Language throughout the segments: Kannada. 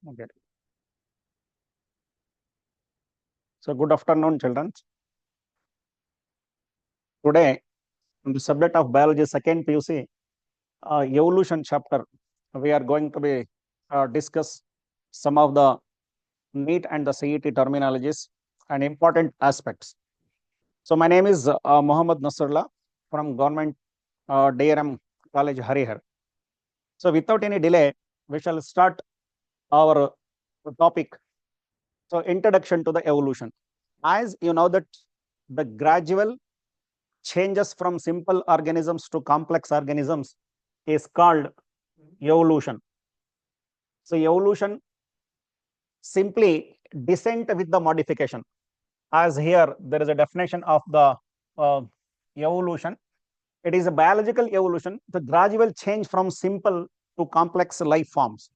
Okay. So good afternoon, children. Today, on the subject of biology, second PUC, evolution chapter, we are going to be discuss some of the NEET and the CET terminologies and important aspects. So my name is Mohammad Nasrullah from Government DRM College, Harihar. So without any delay, we shall start our topic. So introduction to the evolution. As you know that the gradual changes from simple organisms to complex organisms is called evolution. So evolution simply descent with the modification. As here there is a definition of the evolution. It is a biological evolution, the gradual change from simple to complex life forms.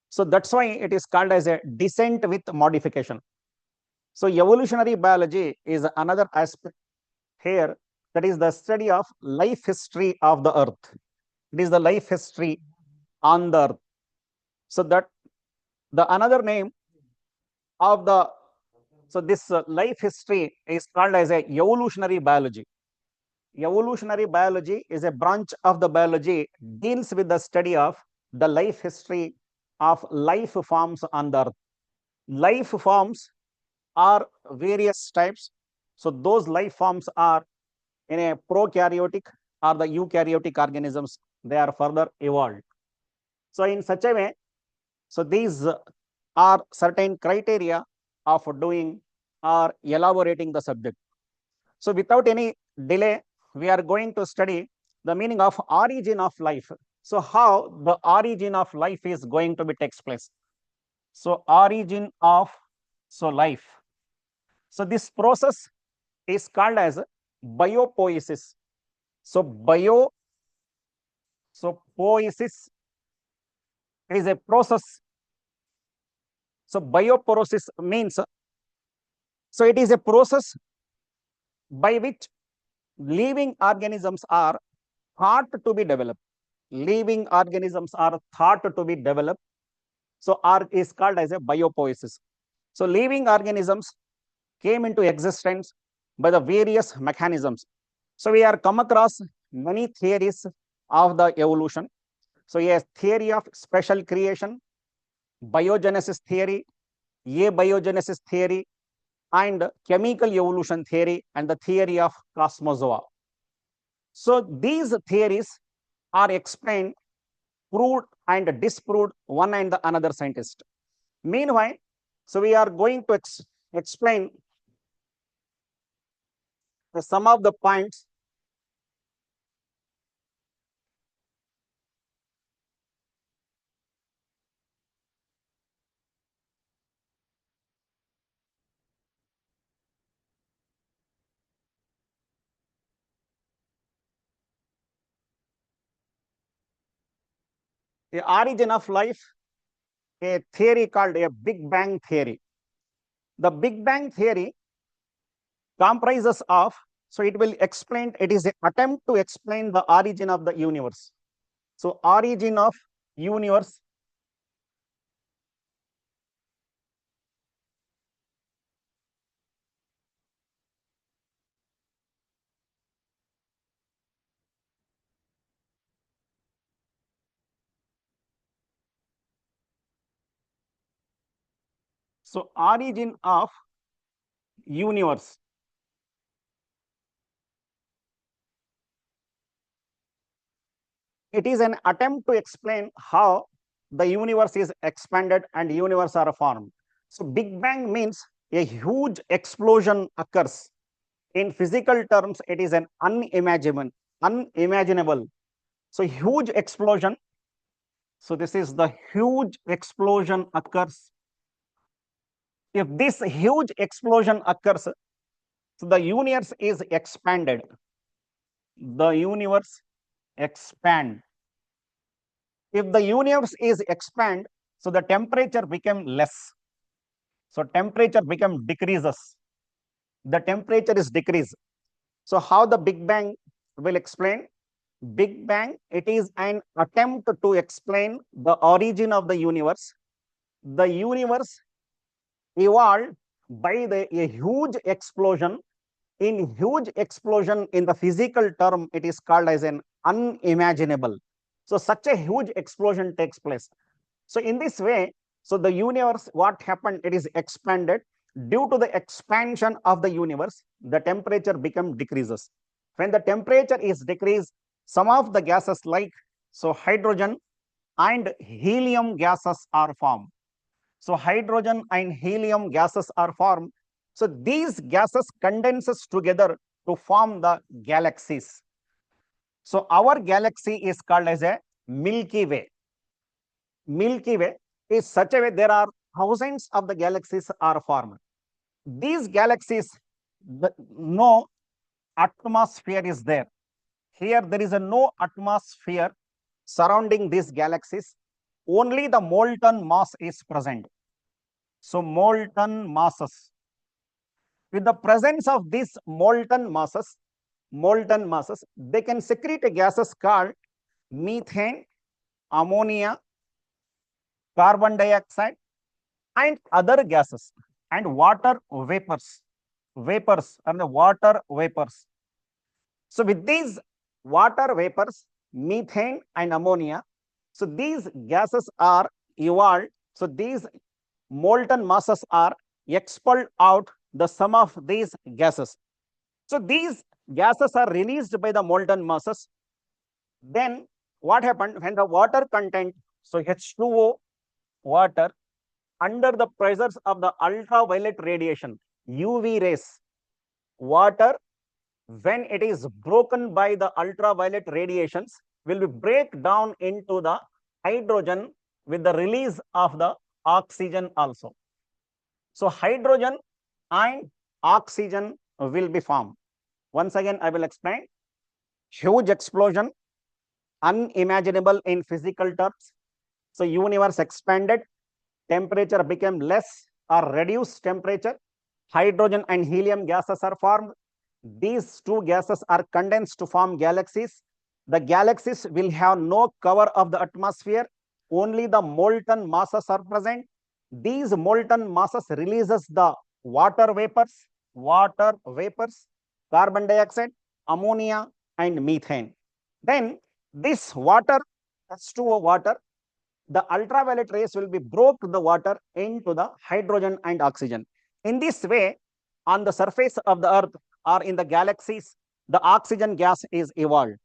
So that's why it is called as a descent with modification. So evolutionary biology is another aspect here, that is the study of life history of the earth. It is the life history on the earth. So that the another name of the, so this life history is called as a evolutionary biology. Evolutionary biology is a branch of the biology deals with the study of the life history of life forms on the earth. Life forms are various types. So those life forms are in a prokaryotic or the eukaryotic organisms, they are further evolved. So in such a way, so these are certain criteria of doing or elaborating the subject. So without any delay, we are going to study the meaning of origin of life. So how the origin of life is going to be takes place. So origin of life. So this process is called as biopoiesis. So poiesis is a process. So bioporosis means, so it is a process by which living organisms are thought to be developed. Living organisms are thought to be developed. So R is called as a biopoiesis. So living organisms came into existence by the various mechanisms. So we are come across many theories of the evolution. So a theory of special creation, biogenesis theory, abiogenesis theory, and chemical evolution theory, and the theory of cosmozoa. So these theories are explained, proved and disproved one and the another scientist. Meanwhile, so we are going to explain some of the points. The origin of life, a theory called a Big Bang theory. The Big Bang theory comprises of, so it will explain, it is an attempt to explain the origin of the universe. So origin of universe. So origin of universe. It is an attempt to explain how the universe is expanded and universe are formed. So Big Bang means a huge explosion occurs. In physical terms, it is an unimaginable. So huge explosion. So this is the huge explosion occurs. If this huge explosion occurs, so the universe is expanded. The universe expand. If the universe is expand, so the temperature become less. So temperature become decreases. The temperature is decreased. So how the Big Bang will explain? Big Bang, it is an attempt to explain the origin of the universe the universe evolved by a huge explosion. In huge explosion, in the physical term, it is called as an unimaginable. So such a huge explosion takes place. So in this way, so the universe, what happened, it is expanded. Due to the expansion of the universe, the temperature become decreases. When the temperature is decreased, some of the gases like so hydrogen and helium gases are formed. So hydrogen and helium gases are formed. So these gases condenses together to form the galaxies. So our galaxy is called as a Milky Way. Milky Way is such a way there are thousands of the galaxies are formed. These galaxies, no atmosphere is there. Here there is a no atmosphere surrounding these galaxies. Only the molten mass is present. So molten masses. With the presence of these molten masses, they can secrete gases called methane, ammonia, carbon dioxide, and other gases, and water vapors. Vapors and the water vapors. So with these water vapors, methane and ammonia, so these gases are evolved. So these molten masses are expelled out the sum of these gases. So these gases are released by the molten masses. Then what happened when the water content, so H2O water, under the pressures of the ultraviolet radiation, UV rays, water, when it is broken by the ultraviolet radiations, will be break down into the hydrogen with the release of the oxygen also. So hydrogen and oxygen will be formed. Once again, I will explain. Huge explosion, unimaginable in physical terms. So universe expanded, temperature became less or reduced temperature. Hydrogen and helium gases are formed. These two gases are condensed to form galaxies. The galaxies will have no cover of the atmosphere. Only the molten masses are present. These molten masses releases the water vapors, carbon dioxide, ammonia, and methane. Then this water, H2O water, the ultraviolet rays will be broke the water into the hydrogen and oxygen. In this way, on the surface of the earth or in the galaxies, the oxygen gas is evolved.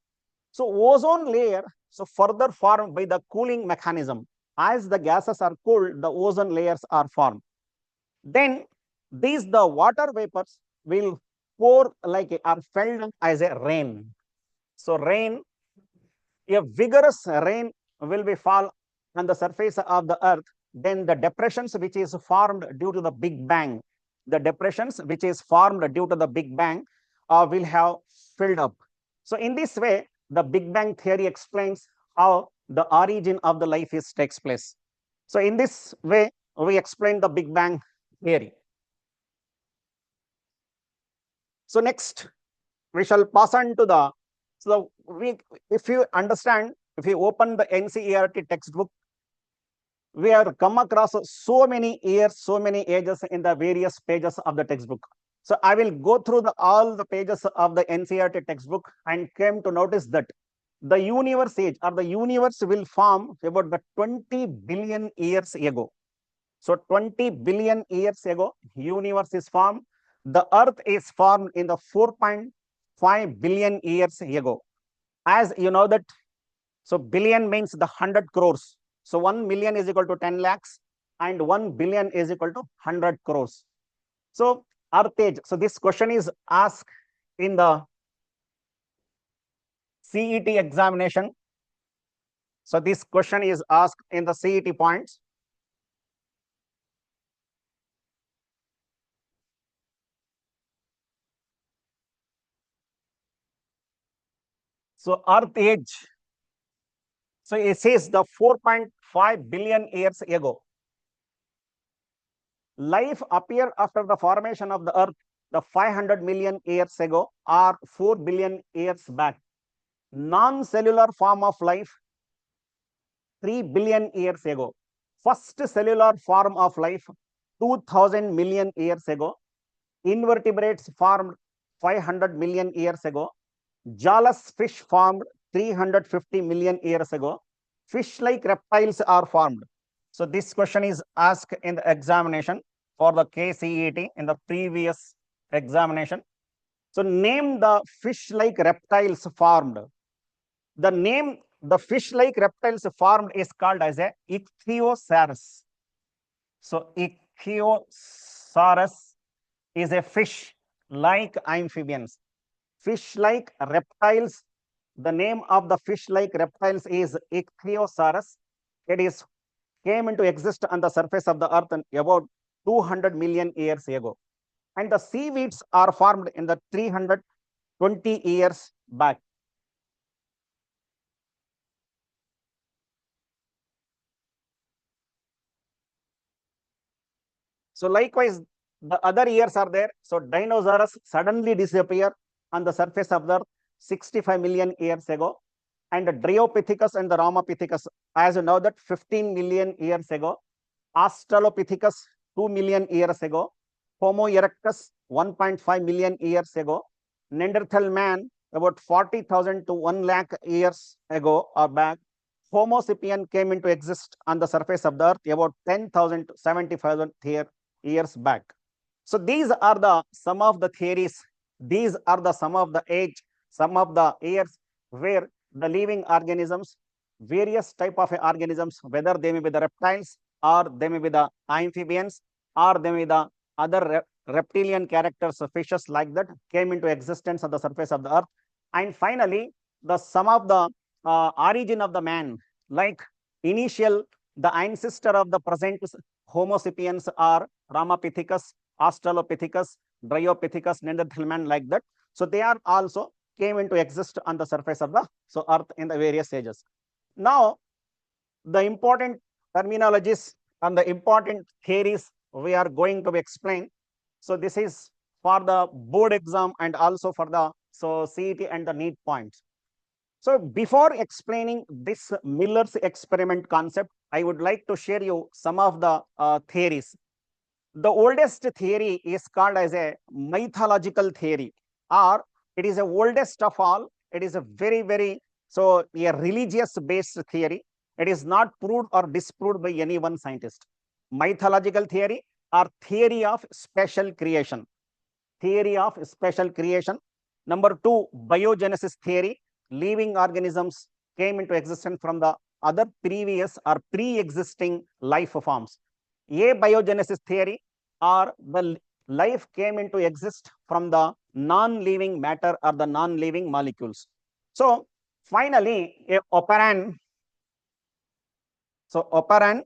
So ozone layer, so further formed by the cooling mechanism. As the gases are cooled, the ozone layers are formed. Then the water vapors will pour like are felt as a rain. So rain, a vigorous rain will be fall on the surface of the earth. Then the depressions which is formed due to the Big Bang, the depressions which is formed due to the Big Bang will have filled up. So in this way, the Big Bang theory explains how the origin of the life is takes place. So in this way, we explain the Big Bang theory. So next, we shall pass on to the, so we, if you understand, if you open the NCERT textbook, we have come across so many years, so many ages in the various pages of the textbook. So I will go through all the pages of the NCERT textbook and came to notice that the universe age or the universe will form about the 20 billion years ago. So 20 billion years ago, universe is formed. The earth is formed in the 4.5 billion years ago. As you know that, so billion means the 100 crores. So 1 million is equal to 10 lakhs and 1 billion is equal to 100 crores. So earth age. So this question is asked in the CET examination. So this question is asked in the CET points. So earth age. So it says the 4.5 billion years ago. Life appeared after the formation of the earth, the 500 million years ago or 4 billion years back. Non-cellular form of life, 3 billion years ago. first cellular form of life 2000 million years ago. Invertebrates formed 500 million years ago. Jawless fish formed 350 million years ago. Fish-like reptiles are formed. So this question is asked in the examination for the KCET in the previous examination. So name the fish-like reptiles formed. The fish-like reptiles formed is called as a ichthyosaurus. So ichthyosaurus is a fish like amphibians. Fish-like reptiles, the name of the fish-like reptiles is ichthyosaurus. It is came into existence on the surface of the earth about 200 million years ago. And the seaweeds are formed in the 320 years back. So likewise, the other years are there. So dinosaurs suddenly disappear on the surface of the earth 65 million years ago. And the Dryopithecus and the Ramapithecus, as you know, that 15 million years ago. Australopithecus 2 million years ago. Homo erectus 1.5 million years ago. Neanderthal man about 40,000 to 1 lakh years ago or back. Homo sapien came into existence on the surface of the earth about 10,000 to 75,000 years back. So these are the some of the theories. These are the some of the age, some of the years where the living organisms, various type of organisms, whether they may be the reptiles or they may be the amphibians or they may be the other reptilian characters, fishes like that, came into existence on the surface of the earth. And finally, the some of the origin of the man, like initial, the ancestor of the present Homo sapiens are Ramapithecus, Australopithecus, Dryopithecus, Neanderthal man, like that. So they are also came into exist on the surface of the earth in the various ages. Now, the important terminologies and the important theories we are going to explain. So this is for the board exam and also for the CET and the NEET points. So before explaining this Miller's experiment concept, I would like to share you some of the theories. The oldest theory is called as a mythological theory, or it is the oldest of all. It is a very, very, a religious based theory. It is not proved or disproved by any one scientist. Mythological theory or theory of special creation. Theory of special creation. Number two, biogenesis theory. Living organisms came into existence from the other previous or pre-existing life forms. Abiogenesis theory, or the life came into exist from the non-living matter or the non-living molecules. So finally, a operan. So operan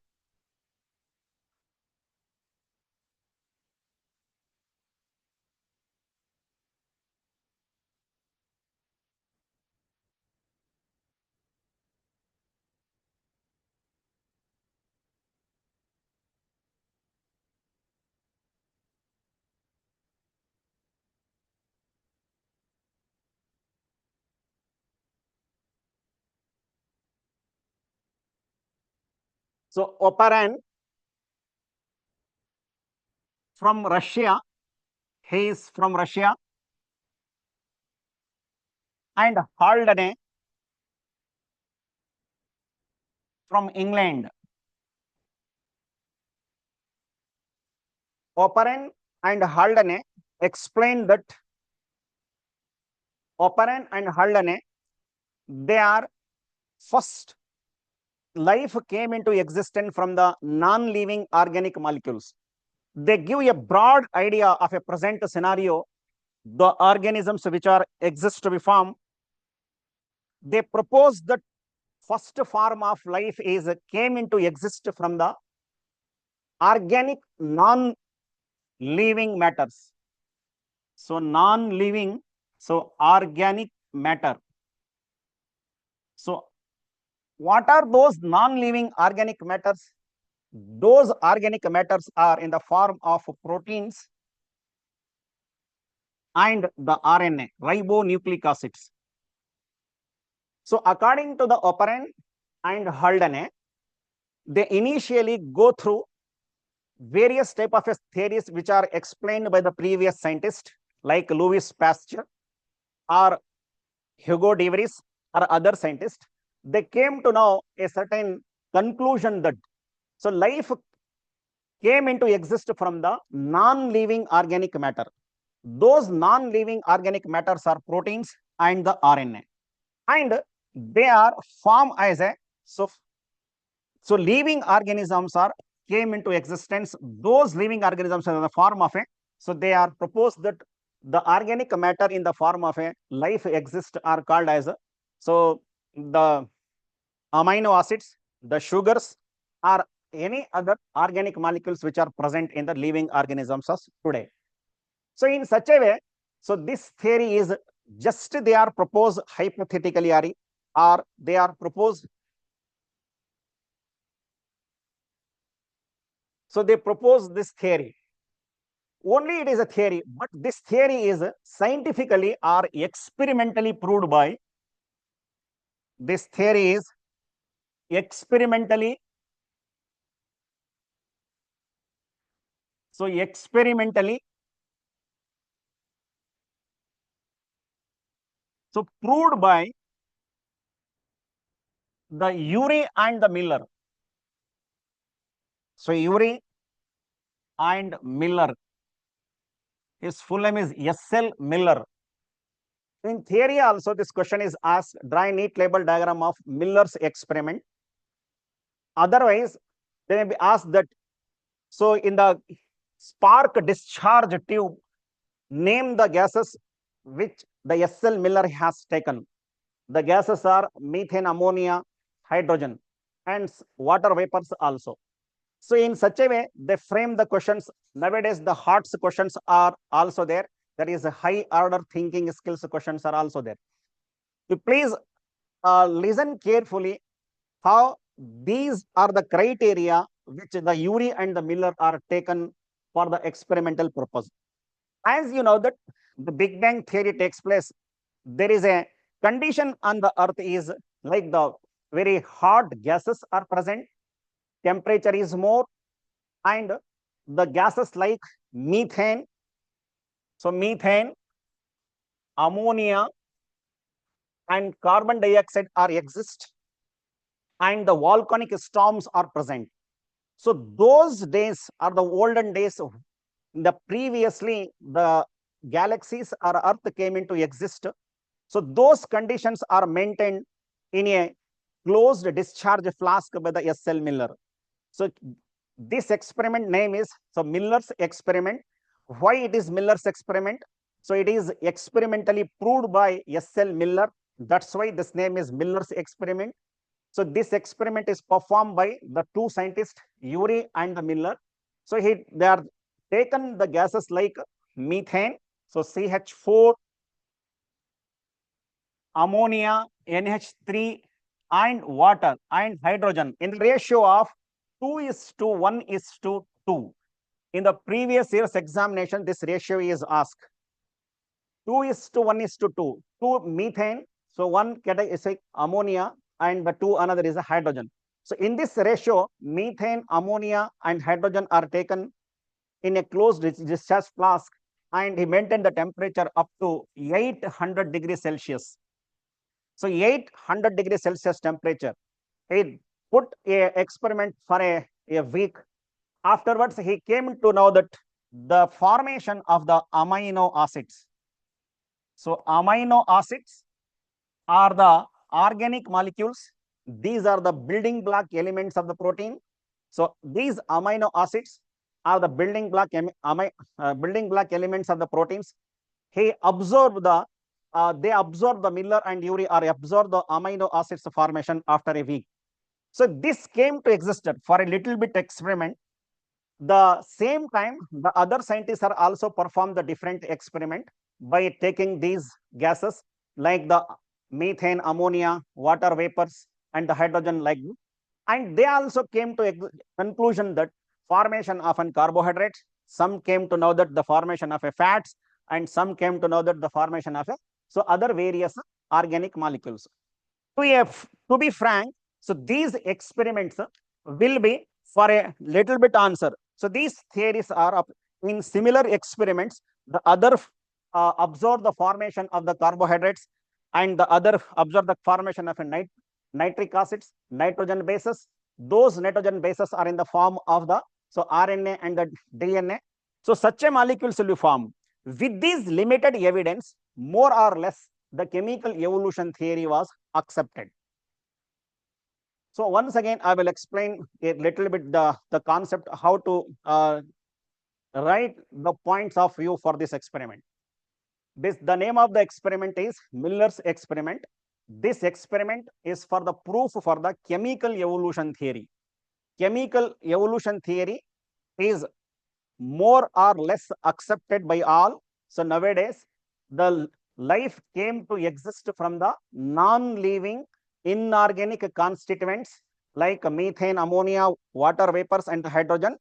so operan from Russia. He is from Russia. And Haldane from England. Operan and Haldane explained that Operan and Haldane, they are first life came into existence from the non-living organic molecules. They give a broad idea of a present scenario, the organisms which are exist to be formed. They propose that first form of life is came into exist from the organic non-living matters. So non-living, so organic matter. So what are those non-living organic matters? Those organic matters are in the form of proteins and the RNA, ribonucleic acids. So according to the Operan and Haldane, they initially go through various type of theories which are explained by the previous scientist like Louis Pasteur or Hugo de Vries or other scientists. They came to know a certain conclusion that so life came into exist from the non-living organic matter. Those non-living organic matters are proteins and the RNA, and they are formed as a so living organisms are came into existence. Those living organisms are in the form of a they are proposed that the organic matter in the form of a life exist are called as the amino acids, the sugars, or any other organic molecules which are present in the living organisms of today. So in such a way, this theory is just they are proposed hypothetically or they are proposed. So they propose this theory. Only it is a theory, but this theory is scientifically or experimentally proved by this theory is experimentally proved by the Urey and the Miller. So Urey and Miller, his full name is S.L. Miller. In theory also this question is asked, draw a neat label diagram of Miller's experiment. Otherwise they may be asked that so in the spark discharge tube, name the gases which the S.L. Miller has taken. The gases are methane, ammonia, hydrogen, and water vapors also. So in such a way, they frame the questions. Nowadays, the HOTS questions are also there. That is high order thinking skills questions are also there. You please listen carefully how these are the criteria which the Urey and the Miller are taken for the experimental purpose. As you know that the Big Bang theory takes place, there is a condition on the earth is like the very hot gases are present, temperature is more, and the gases like methane, methane, ammonia, and carbon dioxide are exist, and the volcanic storms are present. So those days are the olden days. The previously the galaxies or earth came into exist. So those conditions are maintained in a closed discharge flask by the S.L. Miller. So this experiment name is Miller's experiment. Why it is Miller's experiment? So it is experimentally proved by S.L. Miller. That's why this name is Miller's experiment. So this experiment is performed by the two scientists, Urey and the Miller. So they are taken the gases like methane, so CH4, ammonia, NH3, and water and hydrogen in the ratio of 2:1:2. In the previous year's examination, this ratio is asked. 2:1:2. 2 methane, so one category is like ammonia, and the two another is a hydrogen. So in this ratio, methane, ammonia, and hydrogen are taken in a closed discharge flask, and he maintained the temperature up to 800 degrees Celsius. So 800 degrees Celsius temperature. He put a experiment for a week. Afterwards, he came to know that the formation of the amino acids. So amino acids are the organic molecules. These are the building block elements of the protein. So these amino acids are the building block elements of the proteins. He observed they observed the Miller and Urey or observed the amino acids formation after a week. So this came to exist for a little bit experiment. The same time, the other scientists are also performed the different experiment by taking these gases like the methane, ammonia, water vapors, and the hydrogen like this. And they also came to a conclusion that formation of a carbohydrate, some came to know that the formation of a fats, and some came to know that the formation of a other various organic molecules. To be frank, so these experiments will be for a little bit answer. So these theories are up in similar experiments. The other observe the formation of the carbohydrates, and the other observe the formation of a nitric acids, nitrogen bases. Those nitrogen bases are in the form of the RNA and the DNA. So such a molecules will be formed. With these limited evidence, more or less, the chemical evolution theory was accepted. So once again, I will explain a little bit the concept, how to write the points of view for this experiment. The name of the experiment is Miller's experiment. This experiment is for the proof for the chemical evolution theory. Chemical evolution theory is more or less accepted by all. So nowadays, the life came to exist from the non-living inorganic constituents like methane, ammonia, water vapors, and hydrogen,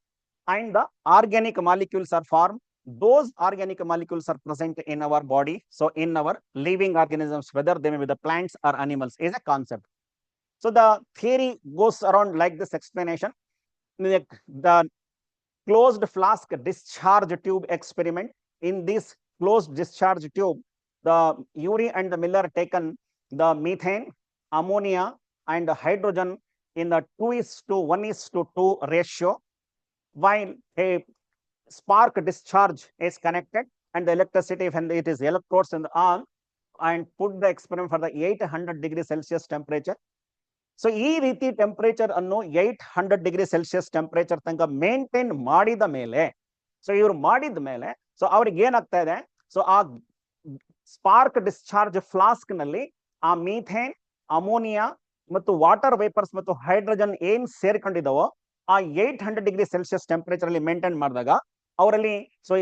and the organic molecules are formed. Those organic molecules are present in our body. So in our living organisms, whether they may be the plants or animals, is a concept. So the theory goes around like this explanation. The closed flask discharge tube experiment. In this closed discharge tube, the Urey and the Miller taken the methane, ammonia, and hydrogen in the 2:1:2 ratio, while a spark discharge is connected, and the electricity, when it is electrodes in the on, and put the experiment for the 800 degrees Celsius temperature. So ಈ ರೀತಿ ಟೆಂಪರೇಚರ್ ಅನ್ನು 800 ಡಿಗ್ರಿ ಸೆಲ್ಸಿಯಸ್ ಟೆಂಪರೇಚರ್ ತನಕ ಮೇಂಟೈನ್ ಮಾಡಿದ ಮೇಲೆ, ಸೊ ಇವರು ಮಾಡಿದ ಮೇಲೆ, ಸೊ ಅವ್ರಿಗೆ ಏನಾಗ್ತಾ ಇದೆ, ಸೊ ಆ ಸ್ಪಾರ್ಕ್ ಡಿಸ್ಚಾರ್ಜ್ ಫ್ಲಾಸ್ಕ್ ನಲ್ಲಿ ಆ ಮೀಥೇನ್, ಅಮೋನಿಯಾ ಮತ್ತು ವಾಟರ್ ವೇಪರ್ಸ್ ಮತ್ತು ಹೈಡ್ರೋಜನ್ ಏನ್ ಸೇರ್ಕೊಂಡಿದಾವೋ ಆ 800 ಡಿಗ್ರಿ ಸೆಲ್ಸಿಯಸ್ ಟೆಂಪರೇಚರ್ ಅಲ್ಲಿ ಮೇಂಟೈನ್ ಮಾಡಿದಾಗ ಅವರಲ್ಲಿ ಸೊ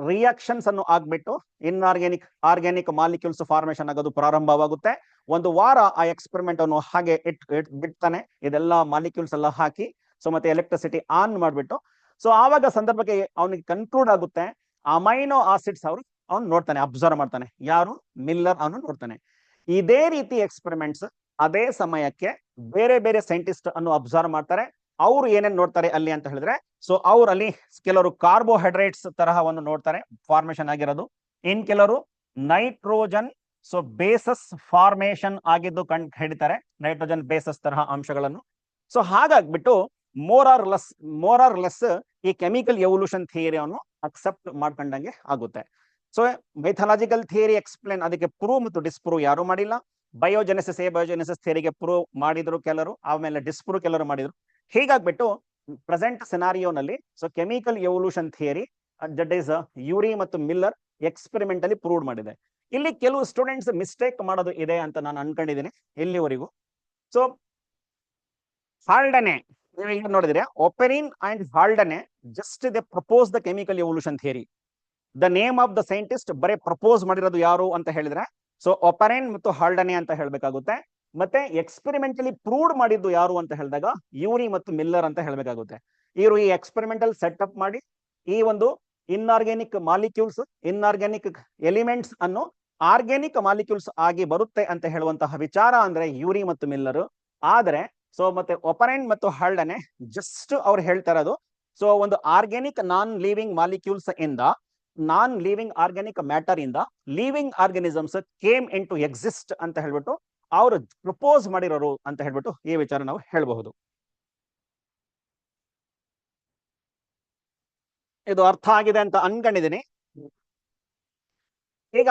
ರಿಯಾಕ್ಷನ್ಸ್ ಅನ್ನು ಆಗ್ಬಿಟ್ಟು ಇನ್ಆರ್ಗ್ಯಾನಿಕ್ ಆರ್ಗ್ಯಾನಿಕ್ ಮಾಲಿಕ್ಯೂಲ್ಸ್ ಫಾರ್ಮೇಶನ್ ಆಗೋದು ಪ್ರಾರಂಭವಾಗುತ್ತೆ. ಒಂದು ವಾರ ಆ ಎಕ್ಸ್ಪೆರಿಮೆಂಟ್ ಅನ್ನು ಹಾಗೆ ಬಿಡ್ತಾನೆ, ಇದೆಲ್ಲ ಮಾಲಿಕ್ಯೂಲ್ಸ್ ಎಲ್ಲ ಹಾಕಿ, ಸೊ ಮತ್ತೆ ಎಲೆಕ್ಟ್ರಿಸಿಟಿ ಆನ್ ಮಾಡ್ಬಿಟ್ಟು, ಸೊ ಆವಾಗ ಸಂದರ್ಭಕ್ಕೆ ಅವನಿಗೆ ಕನ್ಕ್ಲೂಡ್ ಆಗುತ್ತೆ ಅಮೈನೋ ಆಸಿಡ್ಸ್ ಅವ್ನು ನೋಡ್ತಾನೆ, ಅಬ್ಸರ್ವ್ ಮಾಡ್ತಾನೆ. ಯಾರು? ಮಿಲ್ಲರ್ ಅವನು ನೋಡ್ತಾನೆ. ಇದೇ ರೀತಿ ಎಕ್ಸ್ಪೆರಿಮೆಂಟ್ಸ್ ಅದೇ ಸಮಯಕ್ಕೆ ಬೇರೆ ಬೇರೆ ಸೈಂಟಿಸ್ಟ್ ಅನ್ನು ಅಬ್ಸರ್ವ್ ಮಾಡ್ತಾರೆ. ಅವ್ರು ಏನೇನ್ ನೋಡ್ತಾರೆ ಅಲ್ಲಿ ಅಂತ ಹೇಳಿದ್ರೆ, ಸೊ ಅವ್ರು ಅಲ್ಲಿ ಕೆಲವರು ಕಾರ್ಬೋಹೈಡ್ರೇಟ್ಸ್ ತರಹವನ್ನು ನೋಡ್ತಾರೆ ಫಾರ್ಮೇಶನ್ ಆಗಿರೋದು, ಇನ್ ಕೆಲವರು ನೈಟ್ರೋಜನ್ ಸೊ ಬೇಸಸ್ ಫಾರ್ಮೇಶನ್ ಆಗಿದ್ದು ಹಿಡಿತಾರೆ, ನೈಟ್ರೋಜನ್ ಬೇಸಸ್ ತರಹ ಅಂಶಗಳನ್ನು. ಸೊ ಹಾಗಾಗ್ಬಿಟ್ಟು ಮೋರ್ ಆರ್ ಲೆಸ್ ಈ ಕೆಮಿಕಲ್ ಎವಲ್ಯೂಷನ್ ಥಿಯರಿಯನ್ನು ಅಕ್ಸೆಪ್ಟ್ ಮಾಡ್ಕೊಂಡಂಗೆ ಆಗುತ್ತೆ. ಸೊ ಮೈಥಾಲಜಿಕಲ್ ಥಿಯರಿ ಎಕ್ಸ್ಪ್ಲೇನ್, ಅದಕ್ಕೆ ಪ್ರೂವ್ ಮತ್ತು ಡಿಸ್ಪ್ರೂವ್ ಯಾರು ಮಾಡಿಲ್ಲ. ಬಯೋಜೆನೆಸಿಸ್ ಥಿಯರಿಗೆ ಪ್ರೂವ್ ಮಾಡಿದ್ರು ಕೆಲವರು, ಆಮೇಲೆ ಡಿಸ್ಪ್ರೂವ್ ಕೆಲವರು ಮಾಡಿದ್ರು. ಹೀಗಾಗ್ಬಿಟ್ಟು ಪ್ರೆಸೆಂಟ್ ಸಿನಾರಿಯೋನಲ್ಲಿ so chemical evolution theory that is Urey ಮತ್ತು ಮಿಲ್ಲರ್ ಎಕ್ಸ್ಪೆರಿಮೆಂಟ್ ಅಲ್ಲಿ ಪ್ರೂವ್ ಮಾಡಿದೆ. ಇಲ್ಲಿ ಕೆಲವು ಸ್ಟೂಡೆಂಟ್ಸ್ ಮಿಸ್ಟೇಕ್ ಮಾಡೋದು ಇದೆ ಅಂತ ನಾನು ಅನ್ಕೊಂಡಿದ್ದೀನಿ ಇಲ್ಲಿವರೆಗೂ. ಸೊ ಹಾಲ್ಡನೆ ನೀವು ನೋಡಿದ್ರೆ, Oparin and Haldane just they propose the chemical evolution theory. The name of the scientist ಬರೀ ಪ್ರಪೋಸ್ ಮಾಡಿರೋದು ಯಾರು ಅಂತ ಹೇಳಿದ್ರೆ, ಸೊ ಒಪೆರಿನ್ ಮತ್ತು ಹಾಲ್ಡನೆ ಅಂತ ಹೇಳ್ಬೇಕಾಗುತ್ತೆ. ಮತ್ತೆ ಎಕ್ಸ್ಪೆರಿಮೆಂಟಲಿ ಪ್ರೂವ್ಡ್ ಮಾಡಿದ್ದು ಯಾರು ಅಂತ ಹೇಳಿದಾಗ ಯೂರಿ ಮತ್ತು ಮಿಲ್ಲರ್ ಅಂತ ಹೇಳ್ಬೇಕಾಗುತ್ತೆ. ಇವರು ಈ ಎಕ್ಸ್ಪೆರಿಮೆಂಟಲ್ ಸೆಟಪ್ ಮಾಡಿ ಈ ಒಂದು ಇನ್ಆರ್ಗ್ಯಾನಿಕ್ ಮಾಲಿಕ್ಯೂಲ್ಸ್, ಇನ್ಆರ್ಗ್ಯಾನಿಕ್ ಎಲಿಮೆಂಟ್ಸ್ ಅನ್ನು ಆರ್ಗ್ಯಾನಿಕ್ ಮಾಲಿಕ್ಯೂಲ್ಸ್ ಆಗಿ ಬರುತ್ತೆ ಅಂತ ಹೇಳುವಂತಹ ವಿಚಾರ ಅಂದ್ರೆ ಯೂರಿ ಮತ್ತು ಮಿಲ್ಲರ್. ಆದ್ರೆ ಸೊ ಮತ್ತೆ ಒಪೆರಿನ್ ಮತ್ತು ಹಾಲ್ಡನೆ ಜಸ್ಟ್ ಅವ್ರು ಹೇಳ್ತಾ ಇರೋದು, ಸೊ ಒಂದು ಆರ್ಗ್ಯಾನಿಕ್ ನಾನ್ ಲಿವಿಂಗ್ ಮಾಲಿಕ್ಯೂಲ್ಸ್ ಇಂದ, ನಾನ್ ಲಿವಿಂಗ್ ಆರ್ಗ್ಯಾನಿಕ್ ಮ್ಯಾಟರ್ ಇಂದ living organisms came into exist ಅಂತ ಹೇಳ್ಬಿಟ್ಟು ಅವರು ಪ್ರಪೋಸ್ ಮಾಡಿರೋರು ಅಂತ ಹೇಳ್ಬಿಟ್ಟು ಈ ವಿಚಾರ ನಾವು ಹೇಳಬಹುದು. ಇದು ಅರ್ಥ ಆಗಿದೆ ಅಂತ ಅನ್ಕೊಂಡಿದ್ದೀನಿ. ಈಗ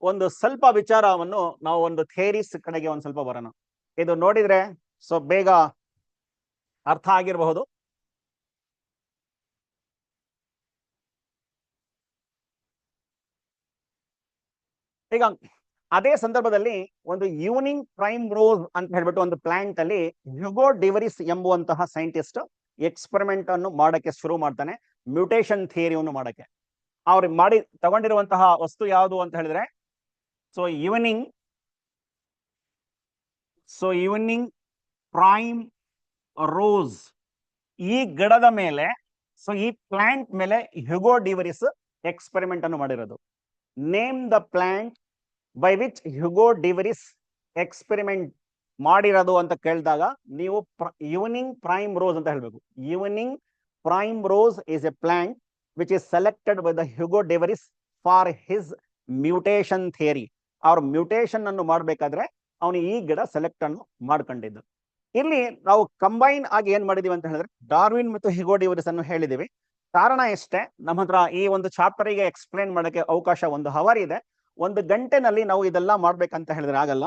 ಒಂದು ಸ್ವಲ್ಪ ವಿಚಾರವನ್ನು ನಾವು ಒಂದು ಥಿಯರೀಸ್ ಕಡೆಗೆ ಒಂದ್ ಸ್ವಲ್ಪ ಬರೋಣ. ಇದು ನೋಡಿದ್ರೆ ಸೊ ಬೇಗ ಅರ್ಥ ಆಗಿರಬಹುದು. ಈಗ ಅದೇ ಸಂದರ್ಭದಲ್ಲಿ ಒಂದು ಈವ್ನಿಂಗ್ ಪ್ರೈಮ್ ರೋಸ್ ಅಂತ ಹೇಳ್ಬಿಟ್ಟು ಒಂದು ಪ್ಲಾಂಟ್ ಅಲ್ಲಿ ಹ್ಯೂಗೋ ಡಿವರಿಸ್ ಎಂಬುವಂತಹ ಸೈಂಟಿಸ್ಟ್ ಎಕ್ಸ್ಪೆರಿಮೆಂಟ್ ಅನ್ನು ಮಾಡಕ್ಕೆ ಶುರು ಮಾಡ್ತಾನೆ, ಮ್ಯೂಟೇಶನ್ ಥಿಯರಿಯನ್ನು ಮಾಡಕ್ಕೆ. ಅವ್ರು ಮಾಡಿ ತಗೊಂಡಿರುವಂತಹ ವಸ್ತು ಯಾವುದು ಅಂತ ಹೇಳಿದ್ರೆ, ಸೊ ಈವ್ನಿಂಗ್ ಪ್ರೈಮ್ ರೋಸ್, ಈ ಗಿಡದ ಮೇಲೆ, ಸೊ ಈ ಪ್ಲಾಂಟ್ ಮೇಲೆ ಹ್ಯೂಗೋ ಡಿವರಿಸ್ ಎಕ್ಸ್ಪೆರಿಮೆಂಟ್ ಅನ್ನು ಮಾಡಿರೋದು. Name the plant by which Hugo de Vries experiment ಮಾಡಿರೋದು ಅಂತ ಕೇಳಿದಾಗ ನೀವು ಈವ್ನಿಂಗ್ ಪ್ರೈಮ್ ರೋಸ್ ಅಂತ ಹೇಳ್ಬೇಕು. Evening primrose is a plant which is selected by the Hugo de Vries for his mutation theory. ಅವ್ರ ಮ್ಯೂಟೇಶನ್ ಅನ್ನು ಮಾಡ್ಬೇಕಾದ್ರೆ ಅವನು ಈ ಗಿಡ ಸೆಲೆಕ್ಟ್ ಅನ್ನು ಮಾಡ್ಕೊಂಡಿದ್ದು. ಇಲ್ಲಿ ನಾವು ಕಂಬೈನ್ ಆಗಿ ಏನ್ ಮಾಡಿದೀವಿ ಅಂತ ಹೇಳಿದ್ರೆ ಡಾರ್ವಿನ್ ಮತ್ತು ಹ್ಯೂಗೋ ಡೆವರಿಸ್ ಅನ್ನು ಹೇಳಿದೀವಿ. ಕಾರಣ ಇಷ್ಟೇ, ನಮ್ಮ ಹತ್ರ ಈ ಒಂದು ಚಾಪ್ಟರ್ ಗೆ ಎಕ್ಸ್ಪ್ಲೇನ್ ಮಾಡಕ್ಕೆ ಅವಕಾಶ 1 ಅವರ್ ಇದೆ. 1 ಗಂಟೆನಲ್ಲಿ ನಾವು ಇದೆಲ್ಲ ಮಾಡ್ಬೇಕಂತ ಹೇಳಿದ್ರೆ ಆಗಲ್ಲ.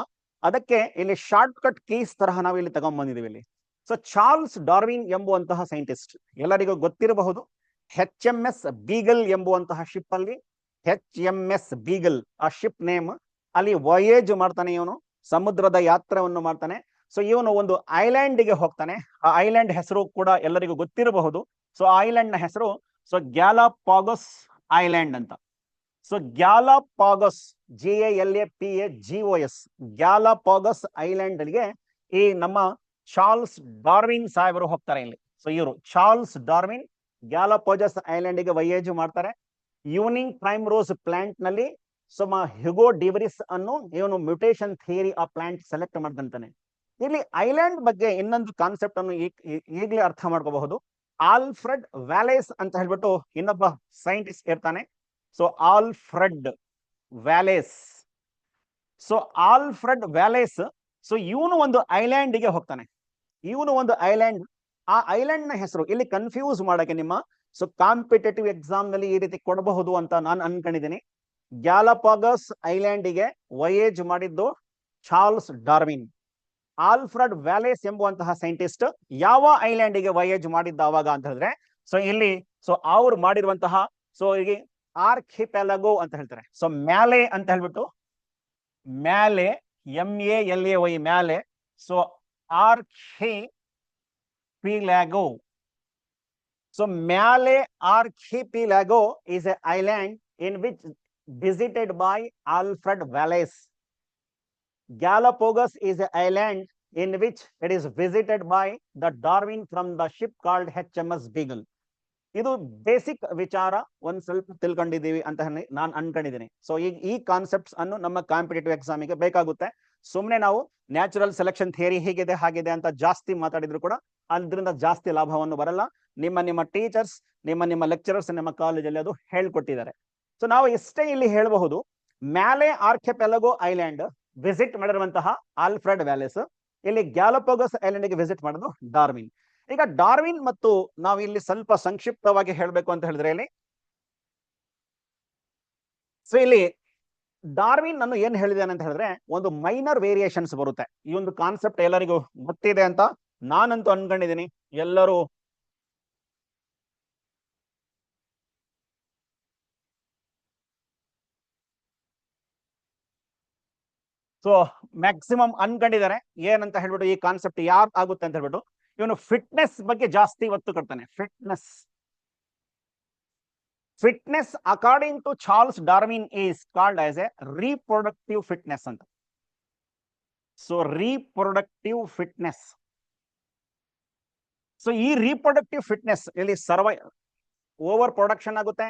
ಅದಕ್ಕೆ ಇಲ್ಲಿ ಶಾರ್ಟ್ ಕಟ್ ಕೀಸ್ ತರಹ ನಾವು ಇಲ್ಲಿ ತಗೊಂಡ್ಬಂದಿದೀವಿ ಇಲ್ಲಿ. ಸೊ ಚಾರ್ಲ್ಸ್ ಡಾರ್ವಿನ್ ಎಂಬುವಂತಹ ಸೈಂಟಿಸ್ಟ್ ಎಲ್ಲರಿಗೂ ಗೊತ್ತಿರಬಹುದು. HMS ಬೀಗಲ್ ಎಂಬುವಂತಹ ಶಿಪ್ ಅಲ್ಲಿ HMS ಬೀಗಲ್ ಆ ಶಿಪ್ ನೇಮ್. ಅಲ್ಲಿ ವಾಯೇಜ್ ಮಾಡ್ತಾನೆ ಇವನು, ಸಮುದ್ರದ ಯಾತ್ರೆಯನ್ನು ಮಾಡ್ತಾನೆ. ಸೊ ಇವನು ಒಂದು ಐಲ್ಯಾಂಡ್ ಗೆ ಹೋಗ್ತಾನೆ. ಆ ಐಲ್ಯಾಂಡ್ ಹೆಸರು ಕೂಡ ಎಲ್ಲರಿಗೂ ಗೊತ್ತಿರಬಹುದು. ಸೊ ಐಲ್ಯಾಂಡ್ ನ ಹೆಸರು ಗ್ಯಾಲಪಾಗೋಸ್ ಐಲ್ಯಾಂಡ್ ಅಂತ. ಸೊ ಗ್ಯಾಲಪಾಗೋಸ್ GALAPAGOS ಗ್ಯಾಲಪಾಗೋಸ್ ಐಲ್ಯಾಂಡ್ ಗೆ ಈ ನಮ್ಮ ಚಾರ್ಲ್ಸ್ ಡಾರ್ವಿನ್ ಸಾಹೇಬರು ಹೋಗ್ತಾರೆ ಇಲ್ಲಿ. ಸೊ ಇವರು ಚಾರ್ಲ್ಸ್ ಡಾರ್ವಿನ್ ಗ್ಯಾಲಪಾಗೋಸ್ ಐಲ್ಯಾಂಡ್ ಗೆ ವಯೇಜ್ ಮಾಡ್ತಾರೆ. ಈವ್ನಿಂಗ್ ಪ್ರೈಮ್ ರೋಸ್ ಪ್ಲಾಂಟ್ ನಲ್ಲಿ ಹ್ಯೂಗೋ ಡೆವರಿಸ್ ಅನ್ನು ಇವನು ಮ್ಯೂಟೇಶನ್ ಥಿಯರಿ ಆ ಪ್ಲಾಂಟ್ ಸೆಲೆಕ್ಟ್ ಮಾಡ್ಕೊಂತಾನೆ. ಇಲ್ಲಿ ಐಲ್ಯಾಂಡ್ ಬಗ್ಗೆ ಇನ್ನೊಂದು ಕಾನ್ಸೆಪ್ಟ್ ಅನ್ನು ಈಗಲೇ ಅರ್ಥ ಮಾಡ್ಕೋಬಹುದು. ಆಲ್ಫ್ರೆಡ್ ವ್ಯಾಲೇಸ್ ಅಂತ ಹೇಳ್ಬಿಟ್ಟು ಇನ್ನೊಬ್ಬ ಸೈಂಟಿಸ್ಟ್ ಇರ್ತಾನೆ. So Alfred Wallace. So Alfred Wallace ಇವನು ಒಂದು ಐಲ್ಯಾಂಡ್ ಗೆ ಹೋಗ್ತಾನೆ. ಇವನು ಒಂದು ಐಲ್ಯಾಂಡ್, ಆ ಐಲ್ಯಾಂಡ್ ನ ಹೆಸರು ಇಲ್ಲಿ ಕನ್ಫ್ಯೂಸ್ ಮಾಡಕ್ಕೆ ನಿಮ್ಮ ಕಾಂಪಿಟೇಟಿವ್ ಎಕ್ಸಾಮ್ ನಲ್ಲಿ ಈ ರೀತಿ ಕೊಡಬಹುದು ಅಂತ ನಾನು ಅನ್ಕೊಂಡಿದ್ದೀನಿ. ಗ್ಯಾಲಪಾಗೋಸ್ ಐಲ್ಯಾಂಡ್ ಗೆ ವಯೇಜ್ ಮಾಡಿದ್ದು ಚಾರ್ಲ್ಸ್ ಡಾರ್ವಿನ್. ಆಲ್ಫ್ರೆಡ್ ವ್ಯಾಲೇಸ್ ಎಂಬುವಂತಹ ಸೈಂಟಿಸ್ಟ್ ಯಾವ ಐಲ್ಯಾಂಡ್ ಗೆ ವಯೇಜ್ ಮಾಡಿದ್ದ ಅವಾಗ ಅಂತ ಹೇಳಿದ್ರೆ ಇಲ್ಲಿ ಅವ್ರು ಮಾಡಿರುವಂತಹ ಈಗ ಆರ್ಕಿಪೆಲಗೋ ಅಂತ ಹೇಳ್ತಾರೆ. ಮ್ಯಾಲೆ ಅಂತ ಹೇಳ್ಬಿಟ್ಟು, ಮ್ಯಾಲೆ MALAY ಮ್ಯಾಲೆ. ಆರ್ಕಿಪಿಲಾಗೋ. ಮ್ಯಾಲೆ ಆರ್ಕಿಪಿಲಾಗೋ is a island in which visited by Alfred Wallace. Galapagos is an island in which it is visited by the Darwin from the ship called HMS Beagle. ಇದು ಬೇಸಿಕ್ ವಿಚಾರ ಒಂದ್ ಸ್ವಲ್ಪ ತಿಳ್ಕೊಂಡಿದೀವಿ ಅಂತ ನಾನು ಅನ್ಕೊಂಡಿದ್ದೀನಿ. ಈ ಕಾನ್ಸೆಪ್ಟ್ಸ್ ಅನ್ನು ನಮ್ಮ ಕಾಂಪಿಟೇಟಿವ್ ಎಕ್ಸಾಮಿಗೆ ಬೇಕಾಗುತ್ತೆ. ಸುಮ್ಮನೆ ನಾವು ನ್ಯಾಚುರಲ್ ಸೆಲೆಕ್ಷನ್ ಥಿಯರಿ ಹೇಗಿದೆ ಹಾಗಿದೆ ಅಂತ ಜಾಸ್ತಿ ಮಾತಾಡಿದ್ರು ಕೂಡ ಅದರಿಂದ ಜಾಸ್ತಿ ಲಾಭವನ್ನು ಬರಲ್ಲ. ನಿಮ್ಮ ಟೀಚರ್ಸ್, ನಿಮ್ಮ ಲೆಕ್ಚರರ್ಸ್ ನಿಮ್ಮ ಕಾಲೇಜಲ್ಲಿ ಅದು ಹೇಳ್ಕೊಟ್ಟಿದ್ದಾರೆ. ನಾವು ಇಷ್ಟೇ ಇಲ್ಲಿ ಹೇಳಬಹುದು. ಮ್ಯಾಲೆ ಆರ್ಕಿಪೆಲಗೋ ಐಲ್ಯಾಂಡ್ ವಿಸಿಟ್ ಮಾಡಿರುವಂತಹ ಆಲ್ಫ್ರೆಡ್ ವ್ಯಾಲೇಸ್, ಇಲ್ಲಿ ಗ್ಯಾಲಪಾಗೋಸ್ ಐಲ್ಯಾಂಡ್ ಗೆ ವಿಸಿಟ್ ಮಾಡೋದು ಡಾರ್ವಿನ್. ಈಗ ಡಾರ್ವಿನ್ ಮತ್ತು ನಾವು ಇಲ್ಲಿ ಸ್ವಲ್ಪ ಸಂಕ್ಷಿಪ್ತವಾಗಿ ಹೇಳಬೇಕು ಅಂತ ಹೇಳಿದ್ರೆ ಇಲ್ಲಿ ಡಾರ್ವಿನ್ ಅನ್ನು ಏನ್ ಹೇಳಿದಾನೆ ಅಂತ ಹೇಳಿದ್ರೆ ಒಂದು ಮೈನರ್ ವೇರಿಯೇಷನ್ಸ್ ಬರುತ್ತೆ. ಈ ಒಂದು ಕಾನ್ಸೆಪ್ಟ್ ಎಲ್ಲರಿಗೂ ಗೊತ್ತಿದೆ ಅಂತ ನಾನಂತೂ ಅನ್ಕೊಂಡಿದ್ದೀನಿ. ಎಲ್ಲರೂ ಮ್ಯಾಕ್ಸಿಮಮ್ ಅನ್ಕೊಂಡಿದ್ದಾರೆ ಏನಂತ ಹೇಳ್ಬಿಟ್ಟು, ಈ ಕಾನ್ಸೆಪ್ಟ್ ಯಾರು ಆಗುತ್ತೆ ಅಂತ ಹೇಳ್ಬಿಟ್ಟು. ಇವನು ಫಿಟ್ನೆಸ್ ಬಗ್ಗೆ ಜಾಸ್ತಿ ಒತ್ತು ಕೊಡ್ತಾನೆ. Fitness according to Charles Darwin is called as a reproductive fitness ಅಂತ. Reproductive fitness. ಈ ರೀಪ್ರೊಡಕ್ಟಿವ್ ಫಿಟ್ನೆಸ್ ಇಲ್ಲಿ ಓವರ್ ಪ್ರೊಡಕ್ಷನ್ ಆಗುತ್ತೆ,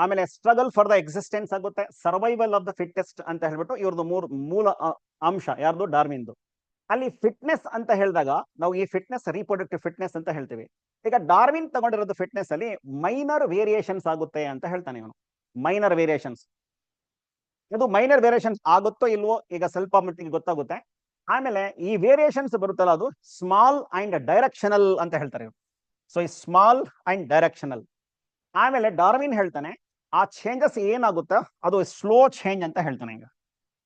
ಆಮೇಲೆ ಸ್ಟ್ರಗಲ್ ಫಾರ್ ದ ಎಕ್ಸಿಸ್ಟೆನ್ಸ್ ಆಗುತ್ತೆ, ಸರ್ವೈವಲ್ ಆಫ್ ದ ಫಿಟ್ಟೆಸ್ಟ್ ಅಂತ ಹೇಳ್ಬಿಟ್ಟು ಇವ್ರದ್ದು ಮೂಲ ಅಂಶ ಯಾರ್ದು, ಡಾರ್ವಿನ್ದು. ಅಲ್ಲಿ ಫಿಟ್ನೆಸ್ ಅಂತ ಹೇಳಿದಾಗ ನಾವು ಈ ಫಿಟ್ನೆಸ್ ರೀಪ್ರೊಡಕ್ಟಿವ್ ಫಿಟ್ನೆಸ್ ಅಂತ ಹೇಳ್ತೀವಿ. ಈಗ ಡಾರ್ವಿನ್ ತಗೊಂಡಿರೋದು ಫಿಟ್ನೆಸ್ ಅಲ್ಲಿ ಮೈನರ್ ವೇರಿಯೇಷನ್ಸ್ ಆಗುತ್ತೆ ಅಂತ ಹೇಳ್ತಾನೆ ಇವನು. ಮೈನರ್ ವೇರಿಯೇಷನ್ಸ್, ಇದು ಮೈನರ್ ವೇರಿಯೇಷನ್ಸ್ ಆಗುತ್ತೋ ಇಲ್ವೋ ಈಗ ಸ್ವಲ್ಪ ಮಟ್ಟಿಗೆ ಗೊತ್ತಾಗುತ್ತೆ. ಆಮೇಲೆ ಈ ವೇರಿಯೇಷನ್ಸ್ ಬರುತ್ತಲ್ಲ ಅದು ಸ್ಮಾಲ್ ಅಂಡ್ ಡೈರೆಕ್ಷನಲ್ ಅಂತ ಹೇಳ್ತಾರೆ. ಈ ಸ್ಮಾಲ್ ಅಂಡ್ ಡೈರೆಕ್ಷನಲ್. ಆಮೇಲೆ ಡಾರ್ವಿನ್ ಹೇಳ್ತಾನೆ ಆ ಚೇಂಜಸ್ ಏನಾಗುತ್ತೆ ಅದು ಸ್ಲೋ ಚೇಂಜ್ ಅಂತ ಹೇಳ್ತಾನೆ. ಈಗ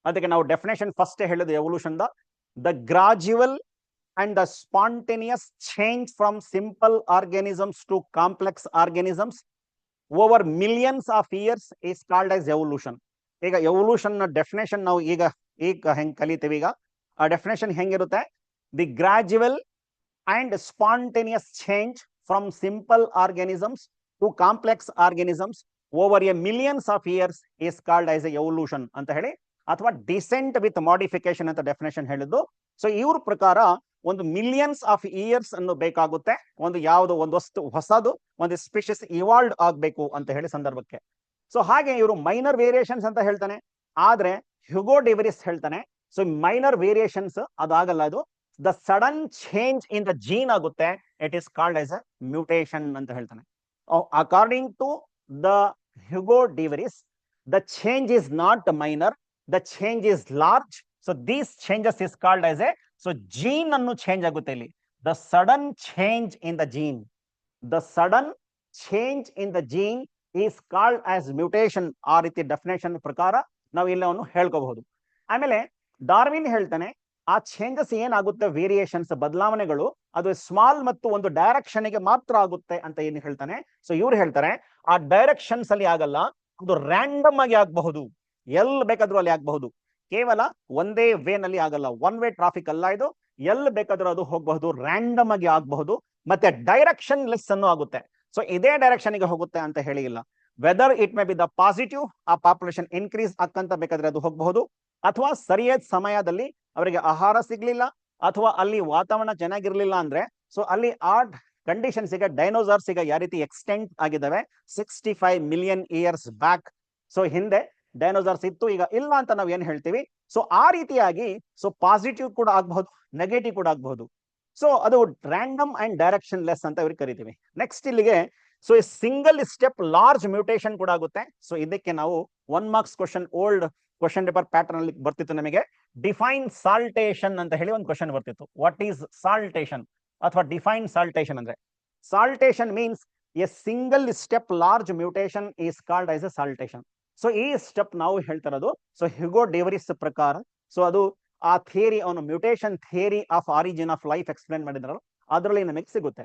ಅದಕ್ಕೆ ನಾವು ಡೆಫಿನೇಷನ್ ಫಸ್ಟ್ ಹೇಳಿದ್ದು evolution the gradual and the spontaneous change from simple organisms to complex organisms over millions of years is called as evolution. ಈಗ ಎವಲ್ಯೂಷನ್ ಡೆಫಿನೇಷನ್ ನಾವು ಈಗ ಹೆಂಗ್ ಕಲಿತೀವಿ. ಈಗ ಆ ಡೆಫಿನೇಷನ್ ಹೆಂಗಿರುತ್ತೆ, the gradual and spontaneous change from simple organisms to complex organisms over a millions of years is called as a evolution ಅಂತ ಹೇಳಿ, ಅಥವಾ ಡಿಸೆಂಟ್ ವಿತ್ ಮಾಡಿಫಿಕೇಶನ್ ಅಂತ ಡೆಫಿನೇಷನ್ ಹೇಳಿದ್ದು. ಇವ್ರ ಪ್ರಕಾರ ಒಂದು ಮಿಲಿಯನ್ಸ್ ಆಫ್ ಇಯರ್ಸ್ ಅನ್ನು ಬೇಕಾಗುತ್ತೆ ಒಂದು ಯಾವುದೋ ಒಂದು ವಸ್ತು ಹೊಸದು ಒಂದು ಸ್ಪೀಶೀಸ್ ಇವಾಲ್ವ್ ಆಗ್ಬೇಕು ಅಂತ ಹೇಳಿ ಸಂದರ್ಭಕ್ಕೆ. ಹಾಗೆ ಇವರು ಮೈನರ್ ವೇರಿಯೇಷನ್ಸ್ ಅಂತ ಹೇಳ್ತಾನೆ. ಆದ್ರೆ ಹ್ಯೂಗೋ ಡೆವರಿಸ್ ಹೇಳ್ತಾನೆ ಸೊ ಮೈನರ್ ವೇರಿಯೇಷನ್ಸ್ ಅದಾಗಲ್ಲ, ಅದು the sudden change in the gene ಆಗುತ್ತೆ, it is called as a mutation ಅಂತ ಹೇಳ್ತಾನೆ. According to the Hugo de Vries, the change is not minor, the change is large. So these changes is called as a, so gene ಅನ್ನು ಚೇಂಜ್ ಆಗುತ್ತೆ ಇಲ್ಲಿ, the sudden change in the gene, the sudden change in the gene is called as mutation. ಆ ರೀತಿ ಡೆಫಿನೇಷನ್ ಪ್ರಕಾರ ನಾವು ಇಲ್ಲವನ್ನು ಹೇಳ್ಕೋಬಹುದು. ಆಮೇಲೆ ಡಾರ್ವಿನ್ ಹೇಳ್ತಾನೆ ಆ ಚೇಂಜಸ್ ಏನಾಗುತ್ತೆ, ವೇರಿಯೇಷನ್ಸ್ ಬದಲಾವಣೆಗಳು, ಅದು ಸ್ಮಾಲ್ ಮತ್ತು ಒಂದು ಡೈರೆಕ್ಷನ್ ಗೆ ಮಾತ್ರ ಆಗುತ್ತೆ ಅಂತ ಏನು ಹೇಳ್ತಾನೆ. ಸೊ ಇವ್ರು ಹೇಳ್ತಾರೆ ಆ ಡೈರೆಕ್ಷನ್ಸ್ ಅಲ್ಲಿ ಆಗಲ್ಲ, ಅದು ರ್ಯಾಂಡಮ್ ಆಗಿ ಆಗಬಹುದು, ಎಲ್ಲಿ ಬೇಕಾದ್ರೂ ಅಲ್ಲಿ ಆಗಬಹುದು, ಕೇವಲ ಒಂದೇ ವೇ ನಲ್ಲಿ ಆಗಲ್ಲ, ಒನ್ ವೇ ಟ್ರಾಫಿಕ್ ಅಲ್ಲ ಇದು, ಎಲ್ಲಿ ಬೇಕಾದ್ರೂ ಅದು ಹೋಗಬಹುದು, ರ್ಯಾಂಡಮ್ ಆಗಿ ಆಗಬಹುದು, ಮತ್ತೆ ಡೈರೆಕ್ಷನ್ ಲೆಸ್ ಅನ್ನು ಆಗುತ್ತೆ. ಸೊ ಇದೇ ಡೈರೆಕ್ಷನ್ ಗೆ ಹೋಗುತ್ತೆ ಅಂತ ಹೇಳಿ ಇಲ್ಲ, whether it may be the positive, ಆ ಪಾಪ್ಯುಲೇಷನ್ ಇನ್ಕ್ರೀಸ್ ಆಗ್ತಂತ ಬೇಕಾದ್ರೆ ಅದು ಹೋಗಬಹುದು, ಅಥವಾ ಸರಿಯಾದ ಸಮಯದಲ್ಲಿ ಅವರಿಗೆ ಆಹಾರ ಸಿಗ್ಲಿಲ್ಲ ಅಥವಾ ಅಲ್ಲಿ ವಾತಾವರಣ ಚೆನ್ನಾಗಿರ್ಲಿಲ್ಲ ಅಂದ್ರೆ, ಸೊ ಅಲ್ಲಿ ಆ ಕಂಡೀಷನ್ಸ್ ಈಗ ಡೈನೋಸಾರ್ಸ್ ಈಗ ಯಾವ ರೀತಿ ಎಕ್ಸ್ಟೆಂಟ್ ಆಗಿದ್ದಾವೆ 65 ಮಿಲಿಯನ್ ಇಯರ್ಸ್ ಬ್ಯಾಕ್. ಸೊ ಹಿಂದೆ ಡೈನೋಸಾರ್ಸ್ ಇತ್ತು, ಈಗ ಇಲ್ಲ ಅಂತ ನಾವು ಏನ್ ಹೇಳ್ತೀವಿ. ಸೊ ಆ ರೀತಿಯಾಗಿ ಸೊ ಪಾಸಿಟಿವ್ ಕೂಡ ಆಗಬಹುದು, ನೆಗೆಟಿವ್ ಕೂಡ ಆಗಬಹುದು. ಸೊ ಅದು ರ್ಯಾಂಡಮ್ ಅಂಡ್ ಡೈರೆಕ್ಷನ್ ಲೆಸ್ ಅಂತ ಇವ್ರಿಗೆ ಕರಿತೀವಿ. ನೆಕ್ಸ್ಟ್ ಇಲ್ಲಿಗೆ so single step large mutation ಕೂಡ ಆಗುತ್ತೆ. ಸೊ ಇದಕ್ಕೆ ನಾವು 1 marks question, old question paper pattern ಅಲ್ಲಿ ಬರ್ತಿತ್ತು ನಮಗೆ, ಡಿಫೈನ್ ಸಾಲ್ಟೇಷನ್ ಅಂತ ಹೇಳಿ ಒಂದು ಕ್ವಶನ್ ಬರ್ತಿತ್ತು. ವಾಟ್ ಈಸ್ ಸಾಲ್ಟೇಷನ್ ಅಥವಾ ಡಿಫೈನ್ ಸಾಲ್ಟೇಷನ್ ಅಂದ್ರೆ, ಸಾಲ್ಟೇಷನ್ means A single step large mutation is called as A ಸಾಲ್ಟೇಷನ್. So ಈ ಸ್ಟೆಪ್ ನಾವು ಹೇಳ್ತಿರೋದು ಸೊ ಹ್ಯೂಗೋ ಡಿವರಿಸ್ ಪ್ರಕಾರ, ಸೊ ಅದು ಆ ಥಿಯರಿ, ಅವನು mutation theory of origin of life explain ಮಾಡಿದ್ರಲ್ಲ, ಅದರಲ್ಲಿ ನಮಗೆ ಸಿಗುತ್ತೆ.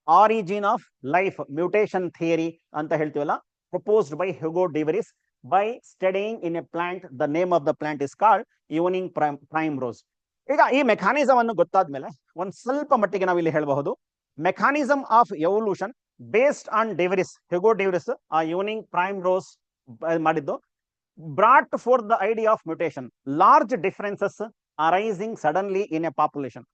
Origin of life mutation theory ಅಂತ ಹೇಳ್ತೀವಲ್ಲ, proposed by Hugo de Vries by studying in a plant. The name of the plant is called evening primrose. ಈಗ ಈ ಮೆಕ್ಯಾನಿಸಮ್ ಅನ್ನು ಗೊತ್ತಾದ್ಮೇಲೆ ಒಂದ್ ಸ್ವಲ್ಪ ಮಟ್ಟಿಗೆ ನಾವು ಇಲ್ಲಿ ಹೇಳಬಹುದು, mechanism of evolution based on de Vries, Hugo de Vries ಆ ಈವ್ನಿಂಗ್ ಪ್ರೈಮ್ರೋಸ್ ಮಾಡಿದ್ದು, brought for the idea of mutation, large differences arising suddenly in a population.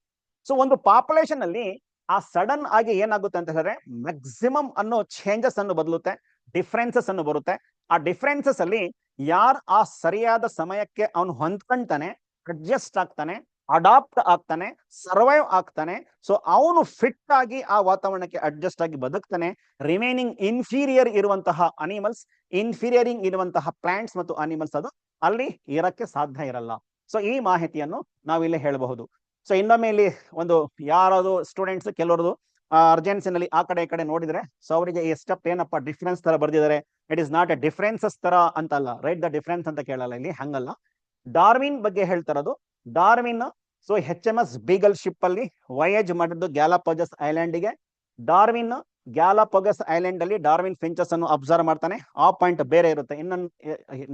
So ಒಂದು ಪಾಪ್ಯುಲೇಷನ್ ಅಲ್ಲಿ ಆ ಸಡನ್ ಆಗಿ ಏನಾಗುತ್ತೆ ಅಂತ ಹೇಳಿದ್ರೆ ಮ್ಯಾಕ್ಸಿಮಮ್ ಅನ್ನೋ ಚೇಂಜಸ್ ಅನ್ನು ಬದಲುತ್ತೆ, ಡಿಫರೆನ್ಸಸ್ ಅನ್ನು ಬರುತ್ತೆ. ಆ ಡಿಫರೆನ್ಸಸ್ ಅಲ್ಲಿ ಯಾರು ಆ ಸರಿಯಾದ ಸಮಯಕ್ಕೆ ಅವನು ಹೊಂದ್ಕೊಂತಾನೆ, ಅಡ್ಜಸ್ಟ್ ಆಗ್ತಾನೆ, ಅಡಾಪ್ಟ್ ಆಗ್ತಾನೆ, ಸರ್ವೈವ್ ಆಗ್ತಾನೆ, ಸೊ ಅವನು ಫಿಟ್ ಆಗಿ ಆ ವಾತಾವರಣಕ್ಕೆ ಅಡ್ಜಸ್ಟ್ ಆಗಿ ಬದುಕ್ತಾನೆ. ರಿಮೈನಿಂಗ್ ಇನ್ಫೀರಿಯರ್ ಇರುವಂತಹ ಅನಿಮಲ್ಸ್, ಇನ್ಫೀರಿಯರಿಂಗ್ ಇರುವಂತಹ ಪ್ಲಾಂಟ್ಸ್ ಮತ್ತು ಅನಿಮಲ್ಸ್ ಅದು ಅಲ್ಲಿ ಇರಕ್ಕೆ ಸಾಧ್ಯ ಇರಲ್ಲ. ಸೊ ಈ ಮಾಹಿತಿಯನ್ನು ನಾವಿಲ್ಲಿ ಹೇಳಬಹುದು. ಸೊ ಇನ್ನೊಮ್ಮೆ ಇಲ್ಲಿ ಒಂದು ಯಾರಾದ್ರು ಸ್ಟೂಡೆಂಟ್ಸ್ ಕೆಲವರದು ಅರ್ಜೆನ್ಸಿನಲ್ಲಿ ಆ ಕಡೆ ಈ ಕಡೆ ನೋಡಿದ್ರೆ, ಸೊ ಅವರಿಗೆ ಈ ಸ್ಟೆಪ್ ಏನಪ್ಪ ಡಿಫರೆನ್ಸ್ ತರ ಬರ್ದಿದ್ದಾರೆ, it is not A differences ತರ ಅಂತಲ್ಲ, ರೈಟ್ ದ ಡಿಫರೆನ್ಸ್ ಅಂತ ಕೇಳಲ್ಲ ಇಲ್ಲಿ, ಹಂಗಲ್ಲ. ಡಾರ್ವಿನ್ ಬಗ್ಗೆ ಹೇಳ್ತಾರದು, Darwin so HMS Beagle ship ಅಲ್ಲಿ ವಯೇಜ್ ಮಾಡಿದ್ದು ಗ್ಯಾಲಪಗಸ್ ಐಲ್ಯಾಂಡ್ ಗೆ. ಡಾರ್ವಿನ್ ಗ್ಯಾಲಪಗಸ್ ಐಲ್ಯಾಂಡ್ ಅಲ್ಲಿ ಡಾರ್ವಿನ್ ಫಿಂಚಸ್ ಅನ್ನು ಅಬ್ಸರ್ವ್ ಮಾಡ್ತಾನೆ, ಆ ಪಾಯಿಂಟ್ ಬೇರೆ ಇರುತ್ತೆ, ಇನ್ನೊಂದು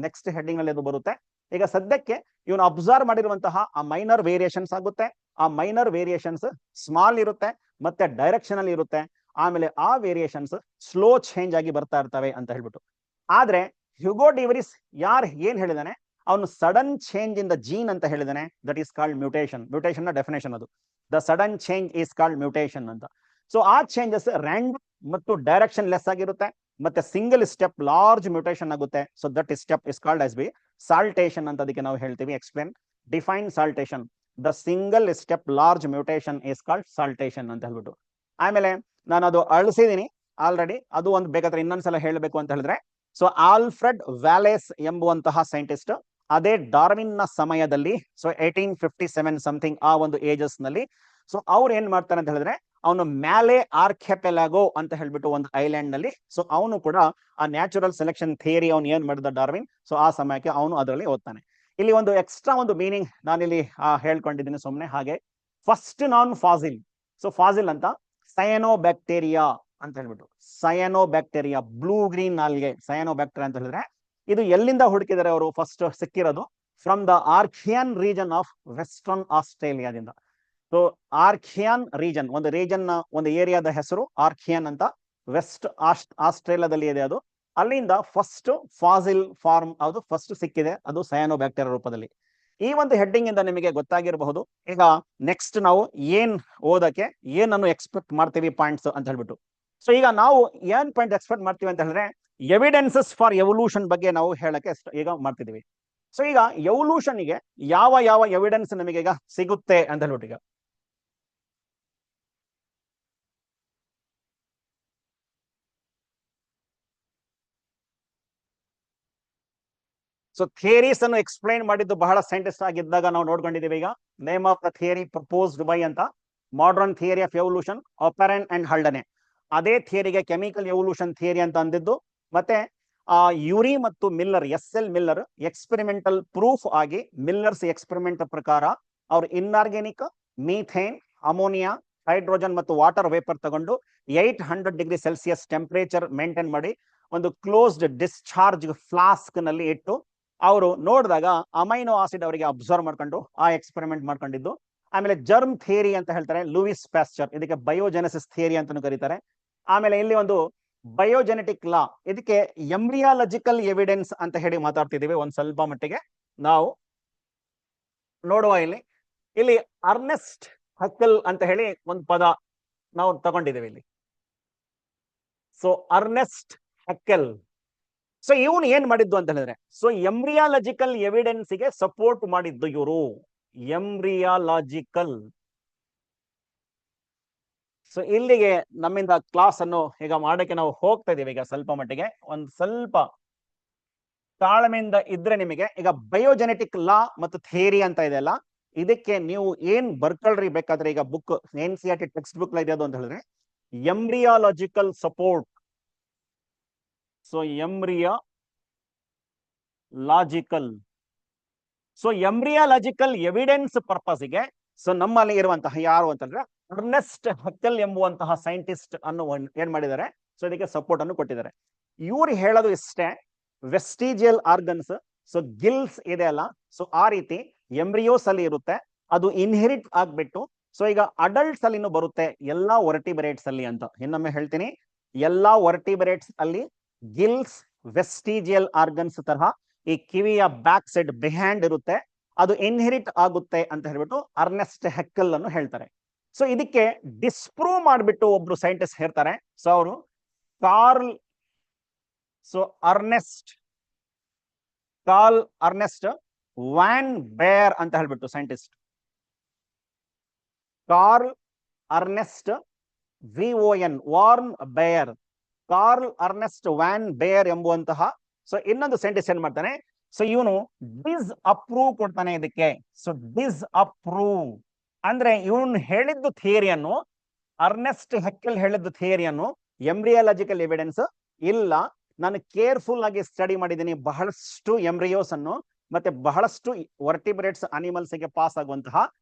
ನೆಕ್ಸ್ಟ್ ಹೆಡ್ಡಿಂಗ್ ನಲ್ಲಿ ಅದು ಬರುತ್ತೆ. ಈಗ ಸದ್ಯಕ್ಕೆ ಇವನು ಅಬ್ಸರ್ವ್ ಮಾಡಿರುವಂತಹ ಆ ಮೈನರ್ ವೇರಿಯೇಷನ್ಸ್ ಆಗುತ್ತೆ, ಆ ಮೈನರ್ ವೇರಿಯೇಷನ್ಸ್ ಸ್ಮಾಲ್ ಇರುತ್ತೆ ಮತ್ತೆ ಡೈರೆಕ್ಷನ್ ಅಲ್ಲಿ ಇರುತ್ತೆ, ಆಮೇಲೆ ಆ ವೇರಿಯೇಷನ್ಸ್ ಸ್ಲೋ ಚೇಂಜ್ ಆಗಿ ಬರ್ತಾ ಇರ್ತವೆ ಅಂತ ಹೇಳ್ಬಿಟ್ಟು. ಆದ್ರೆ ಹ್ಯೂಗೋ ಡಿವರಿಸ್ ಏನ್ ಹೇಳಿದಾನೆ, ಅವನು sudden change in the gene ಅಂತ ಹೇಳಿದಾನೆ, that is called mutation. Mutation ನ ಡೆಫಿನೇಷನ್ ಅದು, the sudden change is called mutation ಅಂತ. ಸೊ ಆ ಚೇಂಜಸ್ ರ್ಯಾಂಡಮ್ ಮತ್ತು ಡೈರೆಕ್ಷನ್ ಲೆಸ್ ಆಗಿರುತ್ತೆ, ಮತ್ತೆ ಸಿಂಗಲ್ ಸ್ಟೆಪ್ ಲಾರ್ಜ್ ಮ್ಯೂಟೇಷನ್ ಆಗುತ್ತೆ. So that step is called as be saltation ಅಂತ ಅದಕ್ಕೆ ನಾವು ಹೇಳ್ತೀವಿ. Explain define saltation, the single step large mutation is called saltation ಅಂತ ಹೇಳ್ಬಿಟ್ಟು. ಆಮೇಲೆ ನಾನು ಅದು ಅಳಿಸಿದೀನಿ ಆಲ್ರೆಡಿ, ಅದು ಒಂದು ಬೇಕಾದ್ರೆ ಇನ್ನೊಂದ್ಸಲ ಹೇಳಬೇಕು ಅಂತ ಹೇಳಿದ್ರೆ, ಸೊ ಆಲ್ಫ್ರೆಡ್ ವ್ಯಾಲೇಸ್ ಎಂಬುವಂತಹ ಸೈಂಟಿಸ್ಟ್ ಅದೇ ಡಾರ್ವಿನ್ ನ ಸಮಯದಲ್ಲಿ, ಸೊ 1857 ಸಮಥಿಂಗ್ ಆ ಒಂದು ಏಜಸ್ ನಲ್ಲಿ, ಸೊ ಅವ್ರು ಏನ್ ಮಾಡ್ತಾರೆ ಅಂತ ಹೇಳಿದ್ರೆ, ಅವನು ಮ್ಯಾಲೆ ಆರ್ಕೆಪೆಲಾಗೋ ಅಂತ ಹೇಳ್ಬಿಟ್ಟು ಒಂದು ಐಲ್ಯಾಂಡ್ ನಲ್ಲಿ, ಸೊ ಅವನು ಕೂಡ ಆ ನ್ಯಾಚುರಲ್ ಸೆಲೆಕ್ಷನ್ ಥಿಯರಿ ಅವನು ಏನ್ ಮಾಡಿದ ಡಾರ್ವಿನ್, ಸೊ ಆ ಸಮಯಕ್ಕೆ ಅವನು ಅದರಲ್ಲಿ ಓದ್ತಾನೆ. ಇಲ್ಲಿ ಒಂದು ಎಕ್ಸ್ಟ್ರಾ ಒಂದು ಮೀನಿಂಗ್ ನಾನಿಲ್ಲಿ ಹೇಳ್ಕೊಂಡಿದ್ದೀನಿ ಸುಮ್ಮನೆ ಹಾಗೆ. ಫಸ್ಟ್ ನಾನ್ ಫಾಸಿಲ್, ಸೊ ಫಾಸಿಲ್ ಅಂತ ಸಯನೋಬ್ಯಾಕ್ಟೀರಿಯಾ ಅಂತ ಹೇಳ್ಬಿಟ್ಟು, ಸಯನೋಬ್ಯಾಕ್ಟೀರಿಯಾ ಬ್ಲೂ ಗ್ರೀನ್ ನಾಲ್ಗೆ ಸಯನೋಬ್ಯಾಕ್ಟೀರಿಯಾ ಅಂತ ಹೇಳಿದ್ರೆ, ಇದು ಎಲ್ಲಿಂದ ಹುಡುಕಿದರೆ ಅವರು ಫಸ್ಟ್ ಸಿಕ್ಕಿರೋದು, from the Archean region of western ಆಸ್ಟ್ರೇಲಿಯಾದಿಂದ. ಸೊ ಆರ್ಕಿಯನ್ ರೀಜನ್, ಒಂದು ರೀಜನ್ ಒಂದು ಏರಿಯಾದ ಹೆಸರು ಆರ್ಕಿಯನ್ ಅಂತ, ವೆಸ್ಟ್ ಆಸ್ಟ್ರೇಲಿಯಾದಲ್ಲಿ ಇದೆ ಅದು. ಅಲ್ಲಿಂದ ಫಸ್ಟ್ ಫಾಸಿಲ್ ಫಾರ್ಮ್ ಅದು ಫಸ್ಟ್ ಸಿಕ್ಕಿದೆ, ಅದು ಸಯಾನೋಬ್ಯಾಕ್ಟೀರಿಯಾ ರೂಪದಲ್ಲಿ. ಈ ಒಂದು ಹೆಡ್ಡಿಂಗ್ ಇಂದ ನಿಮಗೆ ಗೊತ್ತಾಗಿರಬಹುದು. ಈಗ ನೆಕ್ಸ್ಟ್ ನಾವು ಏನ್ ಓದಕ್ಕೆ ಏನನ್ನು ಎಕ್ಸ್ಪೆಕ್ಟ್ ಮಾಡ್ತೀವಿ ಪಾಯಿಂಟ್ಸ್ ಅಂತ ಹೇಳ್ಬಿಟ್ಟು. ಸೊ ಈಗ ನಾವು ಏನ್ ಪಾಯಿಂಟ್ ಎಕ್ಸ್ಪೆಕ್ಟ್ ಮಾಡ್ತೀವಿ ಅಂತ ಹೇಳಿದ್ರೆ, ಎವಿಡೆನ್ಸಸ್ ಫಾರ್ ಎವಲ್ಯೂಷನ್ ಬಗ್ಗೆ ನಾವು ಹೇಳಕ್ಕೆ ಈಗ ಮಾಡ್ತಿದೀವಿ. ಸೊ ಈಗ ಎವಲ್ಯೂಷನ್ಗೆ ಯಾವ ಯಾವ ಎವಿಡೆನ್ಸ್ ನಮಗೆ ಈಗ ಸಿಗುತ್ತೆ ಅಂತ ಹೇಳ್ಬಿಟ್ಟು ಈಗ ಸೊ ಥಿಯರೀಸ್ ಅನ್ನು ಎಕ್ಸ್ಪ್ಲೈನ್ ಮಾಡಿದ್ದು ಬಹಳ ಸೈಂಟಿಸ್ಟ್ ಆಗಿದ್ದಾಗ ನಾವು ನೋಡ್ಕೊಂಡಿದ್ದೀವಿ. ಈಗ name of the theory proposed by ಅಂತ modern theory of evolution Oparin and Haldane. ಅದೇ ಥಿಯರಿಗೆ ಕೆಮಿಕಲ್ ಎವಲ್ಯೂಷನ್ ಥಿಯರಿ ಅಂತ ಅಂದಿದ್ದು. ಮತ್ತೆ ಯುರಿ ಮತ್ತು Miller, SL Miller experimental proof ಆಗಿ ಮಿಲ್ಲರ್ಸ್ ಎಕ್ಸ್ಪೆರಿಮೆಂಟ್ ಪ್ರಕಾರ ಅವ್ರು ಇನ್ಆರ್ಗ್ಯಾನಿಕ್ ಮೀಥೇನ್, ಅಮೋನಿಯಾ, ಹೈಡ್ರೋಜನ್ ಮತ್ತು ವಾಟರ್ ವೇಪರ್ ತಗೊಂಡು 800 ಡಿಗ್ರಿ ಸೆಲ್ಸಿಯಸ್ ಟೆಂಪರೇಚರ್ ಮೇಂಟೈನ್ ಮಾಡಿ ಒಂದು ಕ್ಲೋಸ್ಡ್ ಡಿಸ್ಚಾರ್ಜ್ ಫ್ಲಾಸ್ಕ್ ನಲ್ಲಿ ಇಟ್ಟು ಅವರು ನೋಡಿದಾಗ ಅಮೈನೋ ಆಸಿಡ್ ಅವರಿಗೆ ಅಬ್ಸರ್ವ್ ಮಾಡ್ಕೊಂಡು ಆ ಎಕ್ಸ್ಪೆರಿಮೆಂಟ್ ಮಾಡ್ಕೊಂಡಿದ್ದು. ಆಮೇಲೆ ಜರ್ಮ್ ಥಿಯರಿ ಅಂತ ಹೇಳ್ತಾರೆ, ಲೂಯಿಸ್ ಪ್ಯಾಸ್ಚರ್, ಇದಕ್ಕೆ ಬಯೋಜೆನೆಸಿಸ್ ಥಿಯರಿ ಅಂತಾನು ಕರೀತಾರೆ. ಆಮೇಲೆ ಇಲ್ಲಿ ಒಂದು ಬಯೋಜೆನೆಟಿಕ್ ಲಾ, ಇದಕ್ಕೆ ಎಂಬ್ರಿಯಾಲಜಿಕಲ್ ಎವಿಡೆನ್ಸ್ ಅಂತ ಹೇಳಿ ಮಾತಾಡ್ತಿದೀವಿ ಒಂದ್ ಸ್ವಲ್ಪ ಮಟ್ಟಿಗೆ ನಾವು ನೋಡುವ. ಇಲ್ಲಿ ಅರ್ನೆಸ್ಟ್ ಹಕ್ಕಲ್ ಅಂತ ಹೇಳಿ ಒಂದು ಪದ ನಾವು ತಗೊಂಡಿದ್ದೇವೆ ಇಲ್ಲಿ. ಸೊ ಅರ್ನೆಸ್ಟ್ ಹಕ್ಕಲ್, ಸೊ ಇವನು ಏನ್ ಮಾಡಿದ್ದು ಅಂತ ಹೇಳಿದ್ರೆ, ಸೊ ಎಂಬ್ರಿಯಾಲಜಿಕಲ್ ಎವಿಡೆನ್ಸ್ ಗೆ ಸಪೋರ್ಟ್ ಮಾಡಿದ್ದು ಇವರು. ಎಂಬ್ರಿಯಾಲಜಿಕಲ್. ಸೊ ಇಲ್ಲಿಗೆ ನಮ್ಮಿಂದ ಕ್ಲಾಸ್ ಅನ್ನು ಈಗ ಮಾಡಕ್ಕೆ ನಾವು ಹೋಗ್ತಾ ಇದೀವಿ. ಈಗ ಸ್ವಲ್ಪ ಮಟ್ಟಿಗೆ ಒಂದ್ ಸ್ವಲ್ಪ ತಾಳ್ಮೆಯಿಂದ ಇದ್ರೆ ನಿಮಗೆ ಈಗ ಬಯೋಜೆನೆಟಿಕ್ ಲಾ ಮತ್ತು ಥಿಯರಿ ಅಂತ ಇದೆಯಲ್ಲ, ಇದಕ್ಕೆ ನೀವು ಏನ್ ಬರ್ಕೊಳ್ರಿ ಬೇಕಾದ್ರೆ ಈಗ ಬುಕ್ NCERT ಟೆಕ್ಸ್ಟ್ ಬುಕ್ ಇದೆ ಅದು ಅಂತ ಹೇಳಿದ್ರೆ embryological support. So embryological, so embryological evidence ಪರ್ಪಸ್ಗೆ ಸೊ ನಮ್ಮಲ್ಲಿ ಇರುವಂತಹ ಯಾರು ಅಂತಂದ್ರೆ ಅರ್ನೆಸ್ಟ್ ಹಕ್ಕಲ್ ಎಂಬುವಂತಹ ಸೈಂಟಿಸ್ಟ್ ಅನ್ನು ಏನ್ ಮಾಡಿದ್ದಾರೆ, ಸೊ ಇದಕ್ಕೆ ಸಪೋರ್ಟ್ ಅನ್ನು ಕೊಟ್ಟಿದ್ದಾರೆ. ಇವ್ರು ಹೇಳೋದು ಇಷ್ಟೇ, ವೆಸ್ಟಿಜಿಯಲ್ ಆರ್ಗನ್ಸ್, ಸೊ ಗಿಲ್ಸ್ ಇದೆ ಅಲ್ಲ, ಸೊ ಆ ರೀತಿ ಎಂಬ್ರಿಯೋಸ್ ಅಲ್ಲಿ ಇರುತ್ತೆ, ಅದು ಇನ್ಹೆರಿಟ್ ಆಗ್ಬಿಟ್ಟು ಸೊ ಈಗ ಅಡಲ್ಟ್ಸ್ ಅಲ್ಲಿ ಬರುತ್ತೆ ಎಲ್ಲಾ ವರ್ಟಿಬ್ರೇಟ್ಸ್ ಅಲ್ಲಿ ಅಂತ. ಇನ್ನೊಮ್ಮೆ ಹೇಳ್ತೀನಿ, ಎಲ್ಲಾ ವರ್ಟಿಬ್ರೇಟ್ಸ್ ಅಲ್ಲಿ ಗಿಲ್ಸ್, ವೆಸ್ಟಿಜಿಯಲ್ ಆರ್ಗನ್ಸ್ ತರಹ ಈ ಕಿವಿಯ ಬ್ಯಾಕ್ ಸೈಡ್ ಬಿಹ್ಯಾಂಡ್ ಇರುತ್ತೆ, ಅದು ಇನ್ಹೆರಿಟ್ ಆಗುತ್ತೆ ಅಂತ ಹೇಳ್ಬಿಟ್ಟು ಅರ್ನೆಸ್ಟ್ ಹೆಕ್ಕಲ್ ಅನ್ನು ಹೇಳ್ತಾರೆ. ಸೊ ಇದಕ್ಕೆ ಡಿಸ್ಪ್ರೂವ್ ಮಾಡಿಬಿಟ್ಟು ಒಬ್ರು ಸೈಂಟಿಸ್ಟ್ ಹೇಳ್ತಾರೆ. ಸೊ ಅವರು ಕಾರ್ಲ್ ಅರ್ನೆಸ್ಟ್ ವ್ಯಾನ್ ಬೇರ್ ಅಂತ ಹೇಳ್ಬಿಟ್ಟು scientist. Karl Ernst VON von Baer, Karl Ernst von Baer ಎಂಬುವಂತಹ ಸೊ ಇನ್ನೊಂದು ಸೈಂಟಿಸ್ಟ್ ಏನ್ ಮಾಡ್ತಾನೆ, ಸೊ ಇವನು ಡಿಸ್ ಅಪ್ರೂವ್ ಕೊಡ್ತಾನೆ ಇದಕ್ಕೆ. ಸೊ ಡಿಸ್ ಅಪ್ರೂವ್ ಅಂದ್ರೆ ಇವನು ಹೇಳಿದ್ದು ಥಿಯರಿಯನ್ನು, ಅರ್ನೆಸ್ಟ್ ಹೆಕ್ಕಲ್ ಹೇಳಿದ್ದು ಥಿಯರಿಯನ್ನು ಎಂಬ್ರಿಯಾಲಜಿಕಲ್ ಎವಿಡೆನ್ಸ್ ಇಲ್ಲ, ನಾನು ಕೇರ್ಫುಲ್ ಆಗಿ ಸ್ಟಡಿ ಮಾಡಿದ್ದೀನಿ, ಬಹಳಷ್ಟು ಎಂಬ್ರಿಯೋಸ್ ಅನ್ನು ಮತ್ತೆ ಬಹಳಷ್ಟು ವರ್ಟಿಬ್ರೇಟ್ಸ್ ಅನಿಮಲ್ಸ್ ಗೆ ಪಾಸ್ ಆಗುವಂತಹ,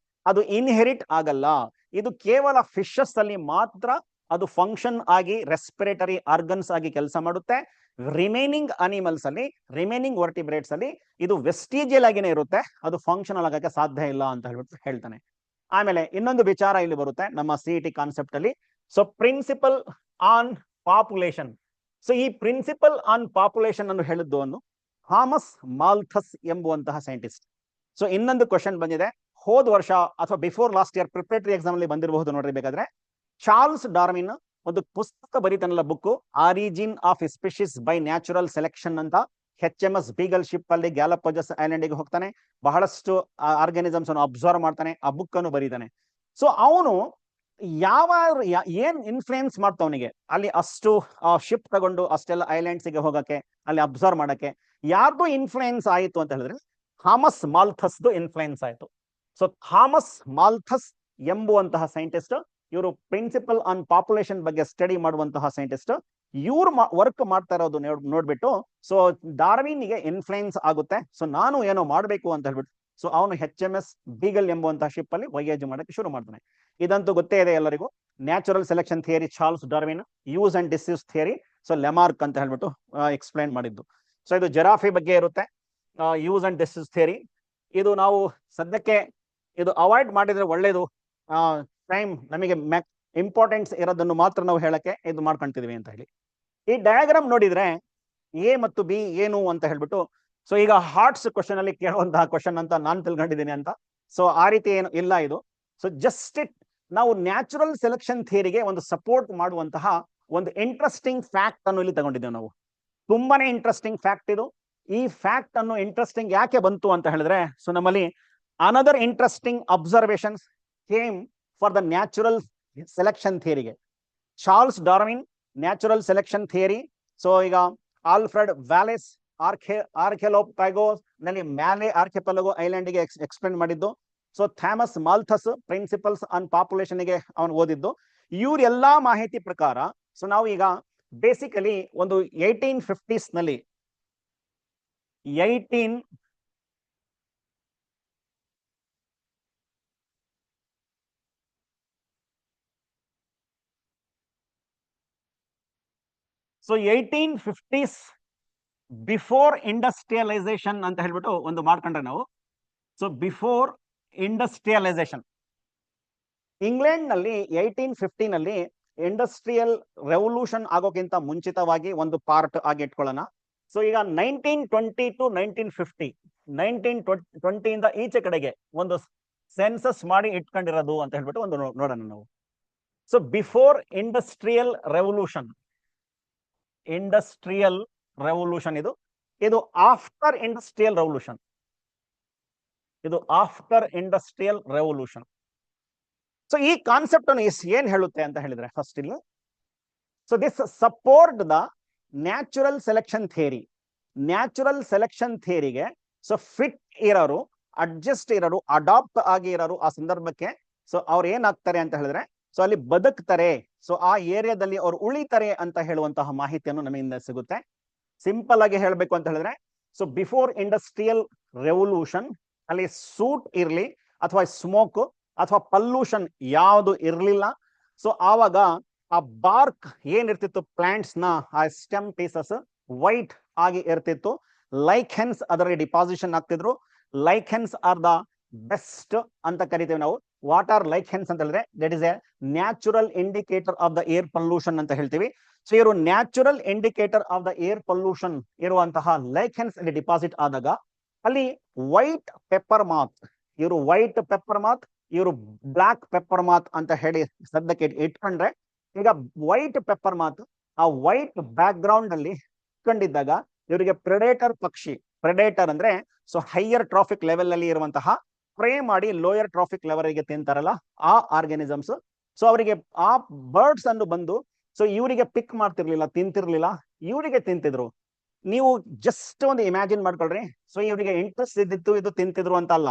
ಅದು ಇನ್ಹೆರಿಟ್ ಆಗಲ್ಲ, ಇದು ಕೇವಲ ಫಿಶಸ್ ಅಲ್ಲಿ ಮಾತ್ರ ಅದು ಫಂಕ್ಷನ್ ಆಗಿ ರೆಸ್ಪಿರೇಟರಿ ಆರ್ಗನ್ಸ್ ಆಗಿ ಕೆಲಸ ಮಾಡುತ್ತೆ. ರಿಮೈನಿಂಗ್ ಅನಿಮಲ್ಸ್ ಅಲ್ಲಿ, ರಿಮೈನಿಂಗ್ ವರ್ಟಿಬ್ರೇಟ್ಸ್ ಅಲ್ಲಿ ಇದು ವೆಸ್ಟಿಜಿಯಲ್ ಆಗಿನೇ ಇರುತ್ತೆ, ಅದು ಫಂಕ್ಷನಲ್ ಆಗಕ್ಕೆ ಸಾಧ್ಯ ಇಲ್ಲ ಅಂತ ಹೇಳ್ಬಿಟ್ಟು ಹೇಳ್ತಾನೆ. ಆಮೇಲೆ ಇನ್ನೊಂದು ವಿಚಾರ ಇಲ್ಲಿ ಬರುತ್ತೆ ನಮ್ಮ CET ಕಾನ್ಸೆಪ್ಟ್ ಅಲ್ಲಿ. So principle on population, so ಈ ಪ್ರಿನ್ಸಿಪಲ್ ಆನ್ ಪಾಪ್ಯುಲೇಷನ್ ಅನ್ನು ಹೇಳಿದ್ದು ಒಂದು ಥಾಮಸ್ ಮಾಲ್ಥಸ್ ಎಂಬುವಂತಹ ಸೈಂಟಿಸ್ಟ್. ಸೊ ಇನ್ನೊಂದು ಕ್ವಶನ್ ಬಂದಿದೆ, ಹೋದ ವರ್ಷ ಅಥವಾ before last year preparatory exam ಅಲ್ಲಿ ಬಂದಿರಬಹುದು ನೋಡ್ರಿ ಬೇಕಾದ್ರೆ. ಚಾರ್ಲ್ಸ್ ಡಾರ್ವಿನ್ ಒಂದು ಪುಸ್ತಕ ಬರೀತಾನಲ್ಲ, book origin of species by natural selection ಅಂತ. HMS ಬೀಗಲ್ ಶಿಪ್ ಅಲ್ಲಿ ಗ್ಯಾಲಪಗೋಸ್ ಐಲ್ಯಾಂಡ್ ಗೆ ಹೋಗ್ತಾನೆ, ಬಹಳಷ್ಟು ಆರ್ಗಾನಿಸಮ್ಸ್ ಅನ್ನು ಅಬ್ಸರ್ವ್ ಮಾಡ್ತಾನೆ, ಆ ಬುಕ್ ಅನ್ನು ಬರೀತಾನೆ. ಸೊ ಅವನು ಏನ್ ಇನ್ಫ್ಲೂಯೆನ್ಸ್ ಮಾಡ್ತವನಿಗೆ ಅಲ್ಲಿ ಅಷ್ಟು ಶಿಪ್ ತಗೊಂಡು ಅಷ್ಟೆಲ್ಲ ಐಲ್ಯಾಂಡ್ಸ್ ಗೆ ಹೋಗಕ್ಕೆ, ಅಲ್ಲಿ ಅಬ್ಸರ್ವ್ ಮಾಡಕ್ಕೆ ಯಾರ್ದು ಇನ್ಫ್ಲೂಯೆನ್ಸ್ ಆಯಿತು ಅಂತ ಹೇಳಿದ್ರೆ ಥಾಮಸ್ ಮಾಲ್ಥಸ್ ಇನ್ಫ್ಲೂಯೆನ್ಸ್ ಆಯಿತು. ಸೊ ಥಾಮಸ್ ಮಾಲ್ಥಸ್ ಎಂಬುವಂತಹ ಸೈಂಟಿಸ್ಟ್, ಇವರು ಪ್ರಿನ್ಸಿಪಲ್ ಆನ್ ಪಾಪ್ಯುಲೇಷನ್ ಬಗ್ಗೆ ಸ್ಟಡಿ ಮಾಡುವಂತಹ ಸೈಂಟಿಸ್ಟ್, ಇವ್ರು ವರ್ಕ್ ಮಾಡ್ತಾ ಇರೋದು ನೋಡ್ಬಿಟ್ಟು ಸೊ ಡಾರ್ವಿನ್ಗೆ ಇನ್ಫ್ಲೂಯೆನ್ಸ್ ಆಗುತ್ತೆ, ಸೊ ನಾನು ಏನೋ ಮಾಡಬೇಕು ಅಂತ ಹೇಳ್ಬಿಟ್ಟು ಸೊ ಅವನು HMS ಬೀಗಲ್ ಎಂಬುವಂತಹ ಶಿಪ್ ಅಲ್ಲಿ ವೊಯೇಜ್ ಮಾಡಕ್ಕೆ ಶುರು ಮಾಡ್ತಾನೆ. ಇದಂತೂ ಗೊತ್ತೇ ಇದೆ ಎಲ್ಲರಿಗೂ, natural selection theory Charles Darwin, use and disuse theory so Lamarck ಅಂತ ಹೇಳ್ಬಿಟ್ಟು ಎಕ್ಸ್ಪ್ಲೈನ್ ಮಾಡಿದ್ದು. ಸೊ ಇದು ಜೆರಾಫಿ ಬಗ್ಗೆ ಇರುತ್ತೆ, ಯೂಸ್ ಅಂಡ್ ಡಿಸ್ಯೂಸ್ ಥಿಯರಿ. ಇದು ನಾವು ಸದ್ಯಕ್ಕೆ ಇದು ಅವಾಯ್ಡ್ ಮಾಡಿದ್ರೆ ಒಳ್ಳೇದು, ಟೈಮ್ ನಮಗೆ ಇಂಪಾರ್ಟೆನ್ಸ್ ಇರೋದನ್ನು ಮಾತ್ರ ನಾವು ಹೇಳಕ್ಕೆ ಇದು ಮಾಡ್ಕೊಂತಿದೀವಿ ಅಂತ ಹೇಳಿ. ಈ ಡಯಾಗ್ರಾಮ್ ನೋಡಿದ್ರೆ A ಮತ್ತು B ಏನು ಅಂತ ಹೇಳ್ಬಿಟ್ಟು, ಸೊ ಈಗ ಹಾರ್ಟ್ಸ್ ಕ್ವಶನ್ ಅಲ್ಲಿ ಕೇಳುವಂತಹ ಕ್ವಶನ್ ಅಂತ ನಾನು ತಿಳ್ಕೊಂಡಿದ್ದೀನಿ ಅಂತ, ಸೊ ಆ ರೀತಿ ಏನು ಇಲ್ಲ ಇದು. ಸೊ ಜಸ್ಟ್ ನಾವು ನ್ಯಾಚುರಲ್ ಸೆಲೆಕ್ಷನ್ ಥಿಯರಿಗೆ ಒಂದು ಸಪೋರ್ಟ್ ಮಾಡುವಂತಹ ಒಂದು ಇಂಟ್ರೆಸ್ಟಿಂಗ್ ಫ್ಯಾಕ್ಟ್ ಅನ್ನು ಇಲ್ಲಿ ತಗೊಂಡಿದ್ದೇವೆ ನಾವು. ತುಂಬಾನೇ ಇಂಟ್ರೆಸ್ಟಿಂಗ್ ಫ್ಯಾಕ್ಟ್ ಇದು. ಈ ಫ್ಯಾಕ್ಟ್ ಅನ್ನು ಇಂಟ್ರೆಸ್ಟಿಂಗ್ ಯಾಕೆ ಬಂತು ಅಂತ ಹೇಳಿದ್ರೆ, ಸೊ ನಮ್ಮಲ್ಲಿ another interesting observations came for the natural selection ಥಿಯರಿಗೆ. Charles Darwin natural selection theory. So ಈಗ ಆಲ್ಫ್ರೆಡ್ ವ್ಯಾಲೆಸ್ ಆರ್ಕೆಲೋಪ್ಯಾಗೋಸ್ ನಲ್ಲಿ ಮ್ಯಾಲೆ ಆರ್ಕೆಪಲಗೋ ಐಲ್ಯಾಂಡ್ ಗೆ ಎಕ್ಸ್ಪ್ಲೇನ್ ಮಾಡಿದ್ದು. So Thomas Malthus principles on population ಗೆ ಅವನು ಓದಿದ್ದು. ಇವರೆಲ್ಲಾ ಮಾಹಿತಿ ಪ್ರಕಾರ ಸೊ ನಾವು ಈಗ ಬೇಸಿಕಲಿ ಒಂದು 1850s ನಲ್ಲಿ 1850s ಬಿಫೋರ್ ಇಂಡಸ್ಟ್ರಿಯಲೈಸೇಷನ್ ಅಂತ ಹೇಳ್ಬಿಟ್ಟು ಒಂದು ಮಾಡ್ಕೊಂಡ್ರೆ ನಾವು. ಸೊ ಬಿಫೋರ್ ಇಂಡಸ್ಟ್ರಿಯಲೈಸೇಷನ್ ಇಂಗ್ಲೆಂಡ್ ನಲ್ಲಿ 1850 ನಲ್ಲಿ ಇಂಡಸ್ಟ್ರಿಯಲ್ ರೆವಲ್ಯೂಷನ್ ಆಗೋಕ್ಕಿಂತ ಮುಂಚಿತವಾಗಿ ಒಂದು ಪಾರ್ಟ್ ಆಗಿ ಇಟ್ಕೊಳ್ಳೋಣ. ಸೊ ಈಗ 1920 ಟು 1950 1920 ಇಂದ ಈಚೆ ಕಡೆಗೆ ಒಂದು ಸೆನ್ಸಸ್ ಮಾಡಿ ಇಟ್ಕೊಂಡಿರೋದು ಅಂತ ಹೇಳ್ಬಿಟ್ಟು ಒಂದು ನೋಡೋಣ ನಾವು. ಸೊ ಬಿಫೋರ್ ಇಂಡಸ್ಟ್ರಿಯಲ್ ರೆವಲ್ಯೂಷನ್ ಇದು ಇದು ಆಫ್ಟರ್ ಇಂಡಸ್ಟ್ರಿಯಲ್ ರೆವಲ್ಯೂಷನ್. ಸೊ ಈ ಕಾನ್ಸೆಪ್ಟ್ ಅನ್ನು ಏನ್ ಹೇಳುತ್ತೆ ಅಂತ ಹೇಳಿದ್ರೆ, ಫಸ್ಟ್ ಇಲ್ಲಿ so this support the natural selection ಥಿಯರಿಗೆ. ಸೊ ಫಿಟ್ ಇರೋರು, ಅಡ್ಜಸ್ಟ್ ಇರೋರು, ಅಡಾಪ್ಟ್ ಆಗಿ ಇರೋರು ಆ ಸಂದರ್ಭಕ್ಕೆ ಸೊ ಅವ್ರು ಏನಾಗ್ತಾರೆ ಅಂತ ಹೇಳಿದ್ರೆ ಸೊ ಅಲ್ಲಿ ಬದುಕ್ತಾರೆ, ಸೊ ಆ ಏರಿಯಾದಲ್ಲಿ ಅವ್ರು ಉಳಿತಾರೆ ಅಂತ ಹೇಳುವಂತಹ ಮಾಹಿತಿಯನ್ನು ನಮ್ಮಿಂದ ಸಿಗುತ್ತೆ. ಸಿಂಪಲ್ ಆಗಿ ಹೇಳ್ಬೇಕು ಅಂತ ಹೇಳಿದ್ರೆ, ಸೊ ಬಿಫೋರ್ ಇಂಡಸ್ಟ್ರಿಯಲ್ ರೆವಲ್ಯೂಷನ್ ಅಲ್ಲಿ ಸೂಟ್ ಇರ್ಲಿ ಅಥವಾ ಸ್ಮೋಕ್ ಅಥವಾ ಪಲ್ಯೂಷನ್ ಯಾವುದು ಇರ್ಲಿಲ್ಲ. ಸೊ ಆವಾಗ ಆ ಬಾರ್ಕ್ ಏನಿರ್ತಿತ್ತು ಪ್ಲಾಂಟ್ಸ್ ನ ಆ ಸ್ಟೆಮ್ ಪೀಸಸ್ ವೈಟ್ ಆಗಿ ಇರ್ತಿತ್ತು. ಲೈಕೆನ್ಸ್ ಅದರಲ್ಲಿ ಡಿಪಾಸಿಷನ್ ಆಗ್ತಿದ್ರು. ಲೈಕೆನ್ಸ್ ಆರ್ ದ ಬೆಸ್ಟ್ ಅಂತ ಕರಿತೀವಿ ನಾವು. ವಾಟ್ ಆರ್ ಲೈಕೆನ್ಸ್ ಅಂತ ಹೇಳಿದ್ರೆ that is a natural indicator of the air pollution ಅಂತ ಹೇಳ್ತೀವಿ. ಸೊ ಇವರು natural indicator of the air pollution ಇರುವಂತಹ ಲೈಕೆನ್ಸ್ ಅಲ್ಲಿ ಡಿಪಾಸಿಟ್ ಆದಾಗ ಅಲ್ಲಿ ವೈಟ್ ಪೆಪ್ಪರ್ ಮಾತ್, ಇವರು ವೈಟ್ ಪೆಪ್ಪರ್ ಮಾತ್, ಇವರು ಬ್ಲಾಕ್ ಪೆಪ್ಪರ್ ಮಾತ್ ಅಂತ ಹೇಳಿ ಸದ್ಯಕ್ಕೆ ಇಟ್ಕೊಂಡ್ರೆ, ಈಗ ವೈಟ್ ಪೆಪ್ಪರ್ ಮಾತ್ ಆ ವೈಟ್ ಬ್ಯಾಕ್ ಗ್ರೌಂಡ್ ಅಲ್ಲಿ ಇಟ್ಕೊಂಡಿದ್ದಾಗ ಇವರಿಗೆ ಪ್ರೆಡೇಟರ್ ಪಕ್ಷಿ, ಪ್ರೆಡೇಟರ್ ಅಂದ್ರೆ ಸೊ ಹೈಯರ್ ಟ್ರಾಫಿಕ್ ಲೆವೆಲ್ ಅಲ್ಲಿ ಇರುವಂತಹ ಪ್ರೇ ಮಾಡಿ ಲೋಯರ್ ಟ್ರಾಫಿಕ್ ಲೆವೆಲ್ ಗೆ ತಿಂತಾರಲ್ಲ ಆ ಆರ್ಗಾನಿಸಮ್ಸ್. ಸೊ ಅವರಿಗೆ ಆ ಬರ್ಡ್ಸ್ ಅನ್ನು ಬಂದು ಸೊ ಇವರಿಗೆ ಪಿಕ್ ಮಾಡ್ತಿರ್ಲಿಲ್ಲ, ತಿಂತಿರ್ಲಿಲ್ಲ, ಇವರಿಗೆ ತಿಂತಿದ್ರು. ನೀವು ಜಸ್ಟ್ ಒಂದು ಇಮ್ಯಾಜಿನ್ ಮಾಡ್ಕೊಳ್ರಿ. ಸೊ ಇವರಿಗೆ ಇಂಟ್ರೆಸ್ಟ್ ಇದ್ದಿತ್ತು, ಇದು ತಿಂತಿದ್ರು ಅಂತ ಅಲ್ಲ,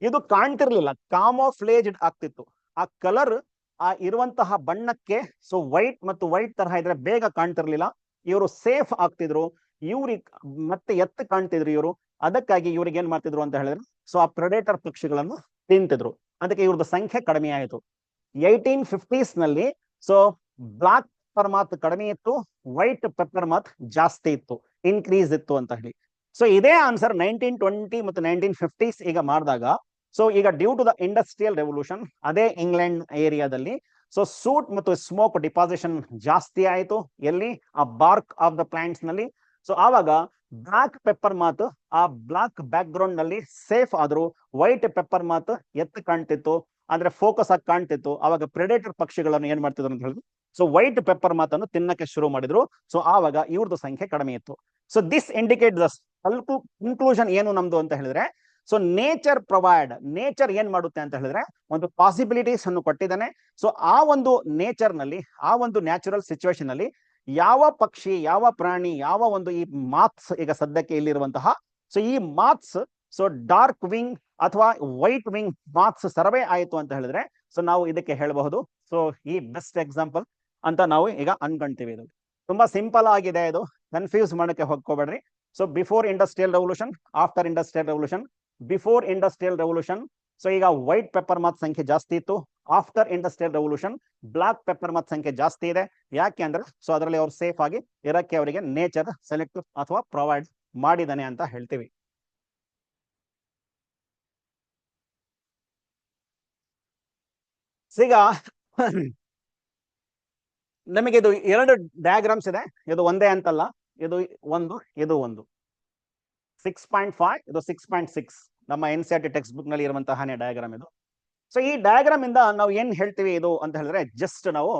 ಇದು ಕಾಣ್ತಿರ್ಲಿಲ್ಲ, ಕಾಮೋಫ್ಲೇಜ್ಡ್ ಆಗ್ತಿತ್ತು. ಆ ಕಲರ್ ಆ ಇರುವಂತಹ ಬಣ್ಣಕ್ಕೆ ಸೊ ವೈಟ್ ಮತ್ತು ವೈಟ್ ತರಹ ಇದ್ರೆ ಬೇಗ ಕಾಣ್ತಿರ್ಲಿಲ್ಲ, ಇವರು ಸೇಫ್ ಆಗ್ತಿದ್ರು, ಇವ್ರಿಗೆ ಮತ್ತೆ ಎತ್ತು ಕಾಣ್ತಿದ್ರು ಇವರು. ಅದಕ್ಕಾಗಿ ಇವ್ರಿಗೆ ಏನ್ ಮಾಡ್ತಿದ್ರು ಅಂತ ಹೇಳಿದ್ರೆ ಸೊ ಆ ಪ್ರೆಡೇಟರ್ ಪಕ್ಷಿಗಳನ್ನು ತಿಂತಿದ್ರು. ಅದಕ್ಕೆ ಇವ್ರದ್ದು ಸಂಖ್ಯೆ ಕಡಿಮೆ ಆಯಿತು. 1850s ನಲ್ಲಿ ಸೊ ಬ್ಲಾಕ್ ಪೆಪ್ಪರ್ ಮಾತ್ ಕಡಿಮೆ ಇತ್ತು, ವೈಟ್ ಪೆಪ್ಪರ್ ಮಾತ್ ಜಾಸ್ತಿ ಇತ್ತು, ಇನ್ಕ್ರೀಸ್ ಇತ್ತು ಅಂತ ಹೇಳಿ. ಸೊ ಇದೇ ಆನ್ಸರ್ 1920 ಮತ್ತು 1950s ಈಗ ಮಾಡಿದಾಗ ಸೊ ಈಗ due to the industrial revolution ಅದೇ ಇಂಗ್ಲೆಂಡ್ ಏರಿಯಾದಲ್ಲಿ ಸೊ ಸೂಟ್ ಮತ್ತು ಸ್ಮೋಕ್ ಡಿಪಾಸಿಷನ್ ಜಾಸ್ತಿ ಆಯಿತು. ಎಲ್ಲಿ? ಆ ಬಾರ್ಕ್ ಆಫ್ ದ ಪ್ಲಾಂಟ್ಸ್ ನಲ್ಲಿ. ಸೊ ಆವಾಗ ಬ್ಲಾಕ್ ಪೆಪ್ಪರ್ ಮಾತ್ ಆ ಬ್ಲಾಕ್ ಬ್ಯಾಕ್ ಗ್ರೌಂಡ್ ನಲ್ಲಿ ಸೇಫ್ ಆದ್ರು, ವೈಟ್ ಪೆಪ್ಪರ್ ಮಾತ್ ಎತ್ತು ಕಾಣ್ತಿತ್ತು, ಅಂದ್ರೆ ಫೋಕಸ್ ಆಗಿ ಕಾಣ್ತಿತ್ತು. ಅವಾಗ ಪ್ರೆಡೇಟರ್ ಪಕ್ಷಿಗಳನ್ನು ಏನ್ ಮಾಡ್ತಿದ್ರು ಅಂತ ಹೇಳಿದ್ರು ಸೊ ವೈಟ್ ಪೆಪ್ಪರ್ ಮಾತನ್ನು ತಿನ್ನಕ್ಕೆ ಶುರು ಮಾಡಿದ್ರು. ಸೊ ಆವಾಗ ಇವ್ರದ್ದು ಸಂಖ್ಯೆ ಕಡಿಮೆ ಇತ್ತು. So this indicate the conclusion ಏನು ನಮ್ದು ಅಂತ ಹೇಳಿದ್ರೆ ಸೊ ನೇಚರ್ ಪ್ರೊವೈಡ್, ನೇಚರ್ ಏನ್ ಮಾಡುತ್ತೆ ಅಂತ ಹೇಳಿದ್ರೆ ಒಂದು ಪಾಸಿಬಿಲಿಟೀಸ್ ಅನ್ನು ಕೊಟ್ಟಿದ್ದಾನೆ. ಸೊ ಆ ಒಂದು ನೇಚರ್ ನಲ್ಲಿ, ಆ ಒಂದು ನ್ಯಾಚುರಲ್ ಸಿಚುವೇಶನ್ ಅಲ್ಲಿ ಯಾವ ಪಕ್ಷಿ, ಯಾವ ಪ್ರಾಣಿ, ಯಾವ ಒಂದು ಈ ಮಾತ್ಸ್ ಈಗ ಸದ್ಯಕ್ಕೆ ಇಲ್ಲಿರುವಂತಹ ಸೊ ಈ ಮಾತ್ಸ್ ಸೊ ಡಾರ್ಕ್ ವಿಂಗ್ ಅಥವಾ ವೈಟ್ ವಿಂಗ್ ಮಾರ್ಕ್ಸ್ ಸರ್ವೆ ಆಯಿತು ಅಂತ ಹೇಳಿದ್ರೆ ಸೊ ನಾವು ಇದಕ್ಕೆ ಹೇಳಬಹುದು ಸೊ ಈ ಬೆಸ್ಟ್ ಎಕ್ಸಾಂಪಲ್ ಅಂತ ನಾವು ಈಗ ಅನ್ಕೊಂತೀವಿ. ಇದು ತುಂಬಾ ಸಿಂಪಲ್ ಆಗಿದೆ, ಇದು ಕನ್ಫ್ಯೂಸ್ ಮಾಡಕ್ಕೆ ಹೋಗ್ಕೋಬೇಡ್ರಿ. So before industrial revolution, after industrial revolution. Before industrial revolution so ಈಗ ವೈಟ್ ಪೆಪ್ಪರ್ ಮಾತ್ ಸಂಖ್ಯೆ ಜಾಸ್ತಿ ಇತ್ತು. After industrial revolution black pepper moth ಸಂಖ್ಯೆ ಜಾಸ್ತಿ ಇದೆ. ಯಾಕೆ ಅಂದ್ರೆ ಸೊ ಅದರಲ್ಲಿ ಅವ್ರು ಸೇಫ್ ಆಗಿ ಇರಕ್ಕೆ ಅವರಿಗೆ ನೇಚರ್ ಸೆಲೆಕ್ಟ್ ಅಥವಾ ಪ್ರೊವೈಡ್ ಮಾಡಿದಾನೆ ಅಂತ ಹೇಳ್ತೀವಿ. ಈಗ ನಮಗೆ ಇದು ಎರಡು ಡಯಾಗ್ರಾಮ್ಸ್ ಇದೆ, ಇದು ಒಂದೇ ಅಂತಲ್ಲ, ಇದು ಒಂದು, ಇದು ಒಂದು. 6.5 ಇದು 6.6 ನಮ್ಮ NCERT ಟೆಕ್ಸ್ಟ್ ಬುಕ್ ನಲ್ಲಿ ಇರುವಂತಹ ಡಯಾಗ್ರಾಮ್ ಇದು. ಸೊ ಈ ಡಯಾಗ್ರಾಮ್ ಇಂದ ನಾವು ಏನ್ ಹೇಳ್ತೀವಿ ಇದು ಅಂತ ಹೇಳಿದ್ರೆ ಜಸ್ಟ್ ನಾವು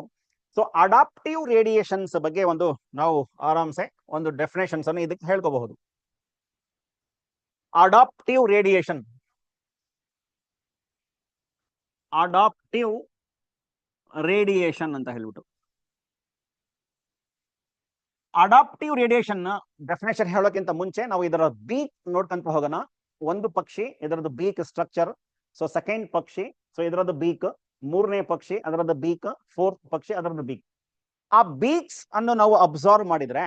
ಸೊ ಅಡಾಪ್ಟಿವ್ ರೇಡಿಯೇಷನ್ಸ್ ಬಗ್ಗೆ ಒಂದು ನಾವು ಆರಾಮ್ಸೆ ಒಂದು ಡೆಫಿನೇಷನ್ಸ್ ಅನ್ನು ಇದಕ್ಕೆ ಹೇಳ್ಕೋಬಹುದು. Adaptive radiation. ಅಡಾಪ್ಟಿವ್ ರೇಡಿಯೇಷನ್ ಅಂತ ಹೇಳ್ಬಿಟ್ಟು, ಅಡಾಪ್ಟಿವ್ ರೇಡಿಯೇಷನ್ ಡೆಫಿನೇಷನ್ ಹೇಳೋಕ್ಕಿಂತ ಮುಂಚೆ ನಾವು ಇದರ ಬೀಕ್ ನೋಡ್ಕೊಂತ ಹೋಗೋಣ. ಒಂದು ಪಕ್ಷಿ, ಇದರದ್ದು ಬೀಕ್ ಸ್ಟ್ರಕ್ಚರ್. ಸೊ ಸೆಕೆಂಡ್ ಪಕ್ಷಿ, ಸೊ ಇದರದ್ದು ಬೀಕ್. ಮೂರನೇ ಪಕ್ಷಿ, ಅದರದ್ದು ಬೀಕ್. ಫೋರ್ತ್ ಪಕ್ಷಿ, ಅದರದ್ದು ಬೀಕ್. ಆ ಬೀಕ್ಸ್ ಅನ್ನು ನಾವು ಅಬ್ಸರ್ವ್ ಮಾಡಿದ್ರೆ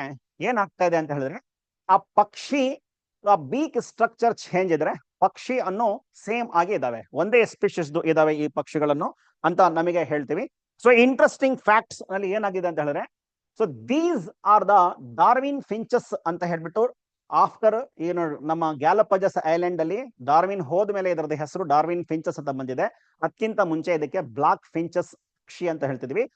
ಏನಾಗ್ತಾ ಇದೆ ಅಂತ ಹೇಳಿದ್ರೆ, ಆ ಪಕ್ಷಿ ಆ ಬೀಕ್ ಸ್ಟ್ರಕ್ಚರ್ ಚೇಂಜ್ ಇದ್ರೆ ಪಕ್ಷಿ ಅನ್ನು ಸೇಮ್ ಆಗಿ ಇದಾವೆ, ಒಂದೇ ಸ್ಪೀಶೀಸ್ ಇದಾವೆ ಈ ಪಕ್ಷಿಗಳನ್ನು ಅಂತ ನಮಗೆ ಹೇಳ್ತೀವಿ. ಸೊ ಇಂಟ್ರೆಸ್ಟಿಂಗ್ ಫ್ಯಾಕ್ಟ್ಸ್ ಅಲ್ಲಿ ಏನಾಗಿದೆ ಅಂತ ಹೇಳಿದ್ರೆ, so these are the Darwin finches ಅಂತ ಹೇಳ್ಬಿಟ್ಟು, ಆಫ್ಟರ್ ಏನು ನಮ್ಮ ಗ್ಯಾಲಪಗಸ್ ಐಲ್ಯಾಂಡ್ ಅಲ್ಲಿ ಡಾರ್ವಿನ್ ಹೋದ್ಮೇಲೆ ಇದರದ ಹೆಸರು ಡಾರ್ವಿನ್ ಫಿಂಚಸ್ ಅಂತ ಬಂದಿದೆ. ಅದಕ್ಕಿಂತ ಮುಂಚೆ ಇದಕ್ಕೆ ಬ್ಲಾಕ್ ಫಿಂಚಸ್ ಪಕ್ಷಿ ಅಂತ ಹೇಳ್ತಿದ್ವಿ.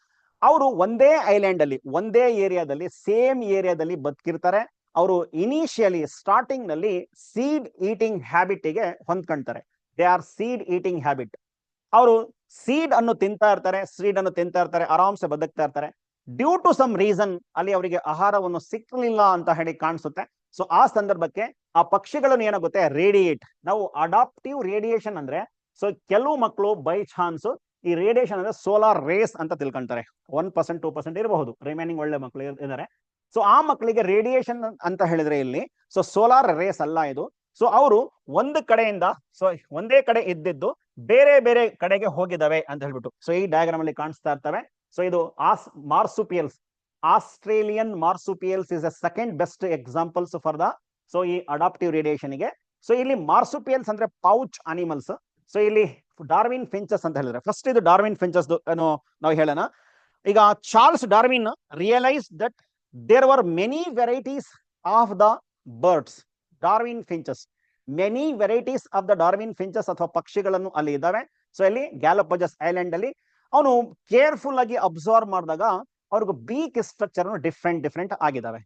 ಅವರು ಒಂದೇ ಐಲ್ಯಾಂಡ್ ಅಲ್ಲಿ, ಒಂದೇ ಏರಿಯಾದಲ್ಲಿ, ಸೇಮ್ ಏರಿಯಾದಲ್ಲಿ ಬದುಕಿರ್ತಾರೆ. ಅವರು ಇನಿಷಿಯಲಿ ಸ್ಟಾರ್ಟಿಂಗ್ ನಲ್ಲಿ ಸೀಡ್ ಈಟಿಂಗ್ ಹ್ಯಾಬಿಟ್ ಗೆ ಹೊಂದ್ಕೊಂತಾರೆ. They are seed eating habit. ಅವರು ಸೀಡ್ ಅನ್ನು ತಿಂತಾ ಇರ್ತಾರೆ, ಆರಾಮ್ಸೆ ಬದುಕ್ತಾ ಇರ್ತಾರೆ. ಡ್ಯೂ ಟು ಸಮ್ ರೀಸನ್ ಅಲ್ಲಿ ಅವರಿಗೆ ಆಹಾರವನ್ನು ಸಿಕ್ಕಲಿಲ್ಲ ಅಂತ ಹೇಳಿ ಕಾಣಿಸುತ್ತೆ. ಸೊ ಆ ಸಂದರ್ಭಕ್ಕೆ ಆ ಪಕ್ಷಿಗಳನ್ನು ಏನಾಗುತ್ತೆ, ರೇಡಿಯೇಟ್. ನಾವು ಅಡಾಪ್ಟಿವ್ ರೇಡಿಯೇಷನ್ ಅಂದ್ರೆ, ಸೊ ಕೆಲವು ಮಕ್ಕಳು ಬೈ ಚಾನ್ಸ್ ಈ ರೇಡಿಯೇಷನ್ ಅಂದ್ರೆ ಸೋಲಾರ್ ರೇಸ್ ಅಂತ ತಿಳ್ಕೊಂತಾರೆ. 1% 2% ಇರಬಹುದು, ರಿಮೈನಿಂಗ್ ಒಳ್ಳೆ ಮಕ್ಕಳು ಇದ್ದಾರೆ. ಸೊ ಆ ಮಕ್ಕಳಿಗೆ ರೇಡಿಯೇಷನ್ ಅಂತ ಹೇಳಿದ್ರೆ ಇಲ್ಲಿ ಸೊ ಸೋಲಾರ್ ರೇಸ್ ಅಲ್ಲ ಇದು. ಸೊ ಅವರು ಒಂದು ಕಡೆಯಿಂದ, ಸೊ ಒಂದೇ ಕಡೆ ಇದ್ದಿದ್ದು ಬೇರೆ ಬೇರೆ ಕಡೆಗೆ ಹೋಗಿದಾವೆ ಅಂತ ಹೇಳ್ಬಿಟ್ಟು ಸೊ ಈ ಡಯಾಗ್ರಾಮ್ ಅಲ್ಲಿ ಕಾಣಿಸ್ತಾ ಇರ್ತವೆ. ಸೊ ಇದು marsupials, Australian marsupials is a second best examples for the so ಈ ಅಡಾಪ್ಟಿವ್ ರೇಡಿಯೇಷನ್ ಗೆ. ಸೊ ಇಲ್ಲಿ ಮಾರ್ಸುಪಿಯಲ್ಸ್ ಅಂದ್ರೆ ಪೌಚ್ ಅನಿಮಲ್ಸ್. ಸೊ ಇಲ್ಲಿ ಡಾರ್ವಿನ್ ಫಿಂಚಸ್ ಅಂತ ಹೇಳಿದ್ರೆ, ಫಸ್ಟ್ ಇದು ಡಾರ್ವಿನ್ ಫಿಂಚಸ್ ನಾವು ಹೇಳೋಣ. ಈಗ Charles Darwin realise that there were many varieties of the birds, Darwin finches. Many varieties of the Darwin finches ಅಥವಾ ಪಕ್ಷಿಗಳನ್ನು ಅಲ್ಲಿ ಇದ್ದಾವೆ. ಸೊ ಇಲ್ಲಿ ಗ್ಯಾಲಪಗಸ್ ಐಲ್ಯಾಂಡ್ ಅಲ್ಲಿ ಅವನು ಕೇರ್ಫುಲ್ ಆಗಿ ಅಬ್ಸರ್ವ್ ಮಾಡಿದಾಗ ಅವ್ರಿಗೆ ಬೀಕ್ ಸ್ಟ್ರಕ್ಚರ್ ಡಿಫ್ರೆಂಟ್ ಆಗಿದ್ದಾವೆ.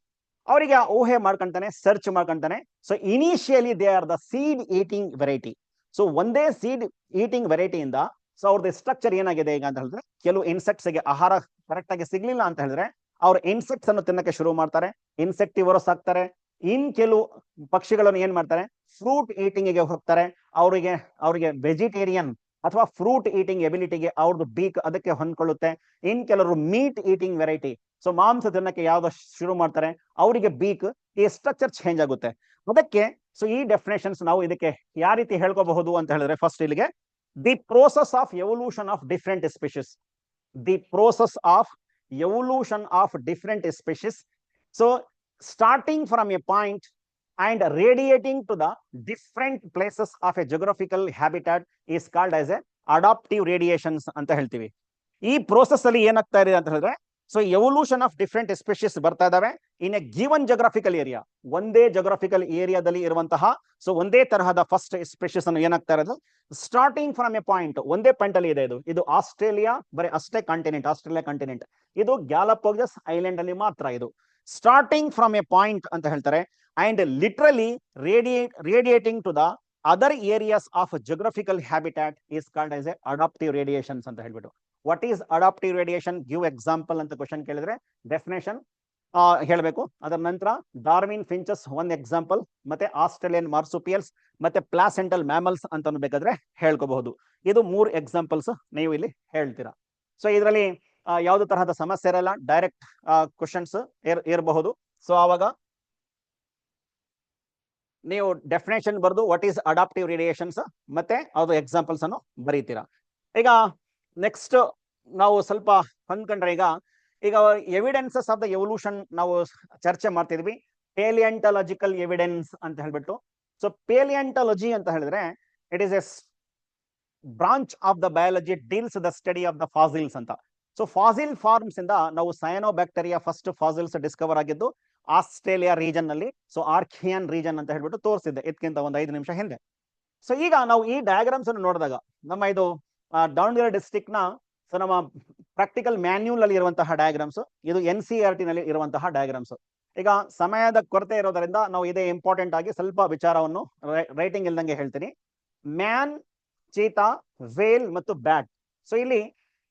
ಅವರಿಗೆ ಊಹೆ ಮಾಡ್ಕೊಂತಾನೆ, ಸರ್ಚ್ ಮಾಡ್ಕೊಂತಾನೆ. So initially they are the seed eating variety. So ಒಂದೇ ಸೀಡ್ ಈಟಿಂಗ್ ವೆರೈಟಿಯಿಂದ ಸೊ ಅವ್ರದ್ದು ಸ್ಟ್ರಕ್ಚರ್ ಏನಾಗಿದೆ ಈಗ ಅಂತ ಹೇಳಿದ್ರೆ, ಕೆಲವು ಇನ್ಸೆಕ್ಟ್ಸ್ ಗೆ ಆಹಾರ ಕರೆಕ್ಟ್ ಆಗಿ ಸಿಗ್ಲಿಲ್ಲ ಅಂತ ಹೇಳಿದ್ರೆ ಅವ್ರ ಇನ್ಸೆಕ್ಟ್ಸ್ ಅನ್ನು ತಿನ್ನಕ್ಕೆ ಶುರು ಮಾಡ್ತಾರೆ, ಇನ್ಸೆಕ್ಟಿವರಸ್ ಆಗ್ತಾರೆ. ಇನ್ ಕೆಲವು ಪಕ್ಷಿಗಳನ್ನು ಏನ್ ಮಾಡ್ತಾರೆ, ಫ್ರೂಟ್ ಈಟಿಂಗ್ ಗೆ ಹೋಗ್ತಾರೆ. ಅವರಿಗೆ ವೆಜಿಟೇರಿಯನ್ ಅಥವಾ ಫ್ರೂಟ್ ಈಟಿಂಗ್ ಎಬಿಲಿಟಿಗೆ ಅವ್ರದ್ದು ಬೀಕ್ ಅದಕ್ಕೆ ಹೊಂದ್ಕೊಳ್ಳುತ್ತೆ. ಇನ್ ಕೆಲವರು ಮೀಟ್ ಈಟಿಂಗ್ ವೆರೈಟಿ, ಸೊ ಮಾಂಸ ತಿನ್ನಕ್ಕೆ ಯಾವ್ದು ಶುರು ಮಾಡ್ತಾರೆ, ಅವರಿಗೆ ಬೀಕ್, ಈ ಸ್ಟ್ರಕ್ಚರ್ ಚೇಂಜ್ ಆಗುತ್ತೆ. ಅದಕ್ಕೆ ಸೊ ಈ ಡೆಫಿನೇಷನ್ಸ್ ನಾವು ಇದಕ್ಕೆ ಯಾವ ರೀತಿ ಹೇಳ್ಕೋಬಹುದು ಅಂತ ಹೇಳಿದ್ರೆ, ಫಸ್ಟ್ ಇಲ್ಲಿಗೆ the process of evolution of different species, the process of evolution of different species. So starting from a point and radiating to the different places of a geographical habitat is called as a adaptive radiations ಅಂತ ಹೇಳ್ತೀವಿ. ಈ ಪ್ರೋಸೆಸ್ ಅಲ್ಲಿ ಏನಾಗ್ತಾ ಇದೆ ಅಂತ ಹೇಳಿದ್ರೆ, so evolution of different species ಬರ್ತಾ ಇದಾವೆ in a given geographical area. ಒಂದೇ ಜೋಗ್ರಫಿಕಲ್ ಏರಿಯಾದಲ್ಲಿ ಇರುವಂತಹ ಸೊ ಒಂದೇ ತರಹದ ಫಸ್ಟ್ ಸ್ಪೀಶೀಸ್ ಅನ್ನು ಏನಾಗ್ತಾ ಇರೋದು, ಸ್ಟಾರ್ಟಿಂಗ್ ಫ್ರಮ್ ಎ ಪಾಯಿಂಟ್, ಒಂದೇ ಪಾಯಿಂಟ್ ಅಲ್ಲಿ ಇದೆ. ಇದು ಆಸ್ಟ್ರೇಲಿಯಾ ಬರೀ ಅಷ್ಟೇ ಕಾಂಟಿನೆಂಟ್, ಆಸ್ಟ್ರೇಲಿಯಾ ಕಾಂಟಿನೆಂಟ್. ಇದು ಗ್ಯಾಲಪಗೋಸ್ ಐಲ್ಯಾಂಡ್ ಅಲ್ಲಿ ಮಾತ್ರ ಇದು. ಸ್ಟಾರ್ಟಿಂಗ್ ಫ್ರಮ್ ಎ ಪಾಯಿಂಟ್ ಅಂತ ಹೇಳ್ತಾರೆ and literally radiating to the other areas of geographical habitat is called as a adaptive radiations ಅಂತ ಹೇಳ್ಬಿಟ್ಟು. What is adaptive radiation, give example ಅಂತ ಕ್ವಶನ್ ಕೇಳಿದ್ರೆ ಡೆಫಿನೇಷನ್ ಹೇಳಬೇಕು. ಅದರ ನಂತರ ಡಾರ್ವಿನ್ ಫಿಂಚಸ್ ಒಂದು ಎಕ್ಸಾಂಪಲ್, ಮತ್ತೆ ಆಸ್ಟ್ರೇಲಿಯನ್ ಮಾರ್ಸುಪಿಯಲ್ಸ್, ಮತ್ತೆ ಪ್ಲಾಸೆಂಟಲ್ ಮ್ಯಾಮಲ್ಸ್ ಅಂತ ಬೇಕಾದ್ರೆ ಹೇಳ್ಕೋಬಹುದು. ಇದು 3 ಎಕ್ಸಾಂಪಲ್ಸ್ ನೀವು ಇಲ್ಲಿ ಹೇಳ್ತೀರಾ. ಸೊ ಇದರಲ್ಲಿ ಯಾವ್ದು ತರಹದ ಸಮಸ್ಯೆ ಇರಲ್ಲ, ಡೈರೆಕ್ಟ್ ಕ್ವಶನ್ಸ್ ಇರಬಹುದು. ಸೊ ಆವಾಗ ನೀವು ಡೆಫಿನೇಷನ್ ಬರೆದು ವಾಟ್ ಈಸ್ ಅಡಾಪ್ಟಿವ್ ರೇಡಿಯೇಷನ್ಸ್ ಮತ್ತೆ ಅದು ಎಕ್ಸಾಂಪಲ್ಸ್ ಅನ್ನು ಬರೀತೀರಾ. ಈಗ ನೆಕ್ಸ್ಟ್ ನಾವು ಸ್ವಲ್ಪ ಹೊಂದ್ಕೊಂಡ್ರೆ, ಈಗ ಎವಿಡೆನ್ಸಸ್ ಆಫ್ ದ ಎವಲ್ಯೂಷನ್ ನಾವು ಚರ್ಚೆ ಮಾಡ್ತಿದ್ವಿ. ಪೇಲಿಯಂಟಾಲಜಿಕಲ್ ಎವಿಡೆನ್ಸ್ ಅಂತ ಹೇಳ್ಬಿಟ್ಟು. ಸೊ ಪೇಲಿಯಂಟಾಲಜಿ ಅಂತ ಹೇಳಿದ್ರೆ it is A branch of the biology deals the study of the fossils ಅಂತ. ಸೊ ಫಾಸಿಲ್ ಫಾರ್ಮ್ಸ್ ಇಂದ ನಾವು ಸೈನೋಬ್ಯಾಕ್ಟೀರಿಯಾ ಫಸ್ಟ್ ಫಾಸಿಲ್ಸ್ ಡಿಸ್ಕವರ್ ಆಗಿದ್ದು ಆಸ್ಟ್ರೇಲಿಯಾ ರೀಜನ್ ನಲ್ಲಿ. ಸೊ ಆರ್ಕಿಯನ್ ರೀಜನ್ ಅಂತ ಹೇಳ್ಬಿಟ್ಟು ತೋರಿಸಿದ್ದೆ ಇದಕ್ಕಿಂತ ಒಂದು 5 ನಿಮಿಷ ಹಿಂದೆ. ಸೊ ಈಗ ನಾವು ಈ ಡಯಾಗ್ರಾಮ್ಸ್ ಅನ್ನು ನೋಡಿದಾಗ ನಮ್ಮ ಇದು ದಾವಣಗೆರೆ ಡಿಸ್ಟ್ರಿಕ್ಟ್ ನ ಸೊ ನಮ್ಮ ಪ್ರಾಕ್ಟಿಕಲ್ ಮ್ಯಾನ್ಯೂಲ್ ಅಲ್ಲಿ ಇರುವಂತಹ ಡಯಾಗ್ರಾಮ್ಸ್, ಇದು NCERT ನಲ್ಲಿ ಇರುವಂತಹ ಡಯಾಗ್ರಾಮ್ಸ್. ಈಗ ಸಮಯದ ಕೊರತೆ ಇರೋದರಿಂದ ನಾವು ಇದೇ ಇಂಪಾರ್ಟೆಂಟ್ ಆಗಿ ಸ್ವಲ್ಪ ವಿಚಾರವನ್ನು ರೈಟಿಂಗ್ ಇಲ್ದಂಗೆ ಹೇಳ್ತೀನಿ. ಮ್ಯಾನ್, ಚೀತಾ, ವೇಲ್ ಮತ್ತು ಬ್ಯಾಟ್. ಸೊ ಇಲ್ಲಿ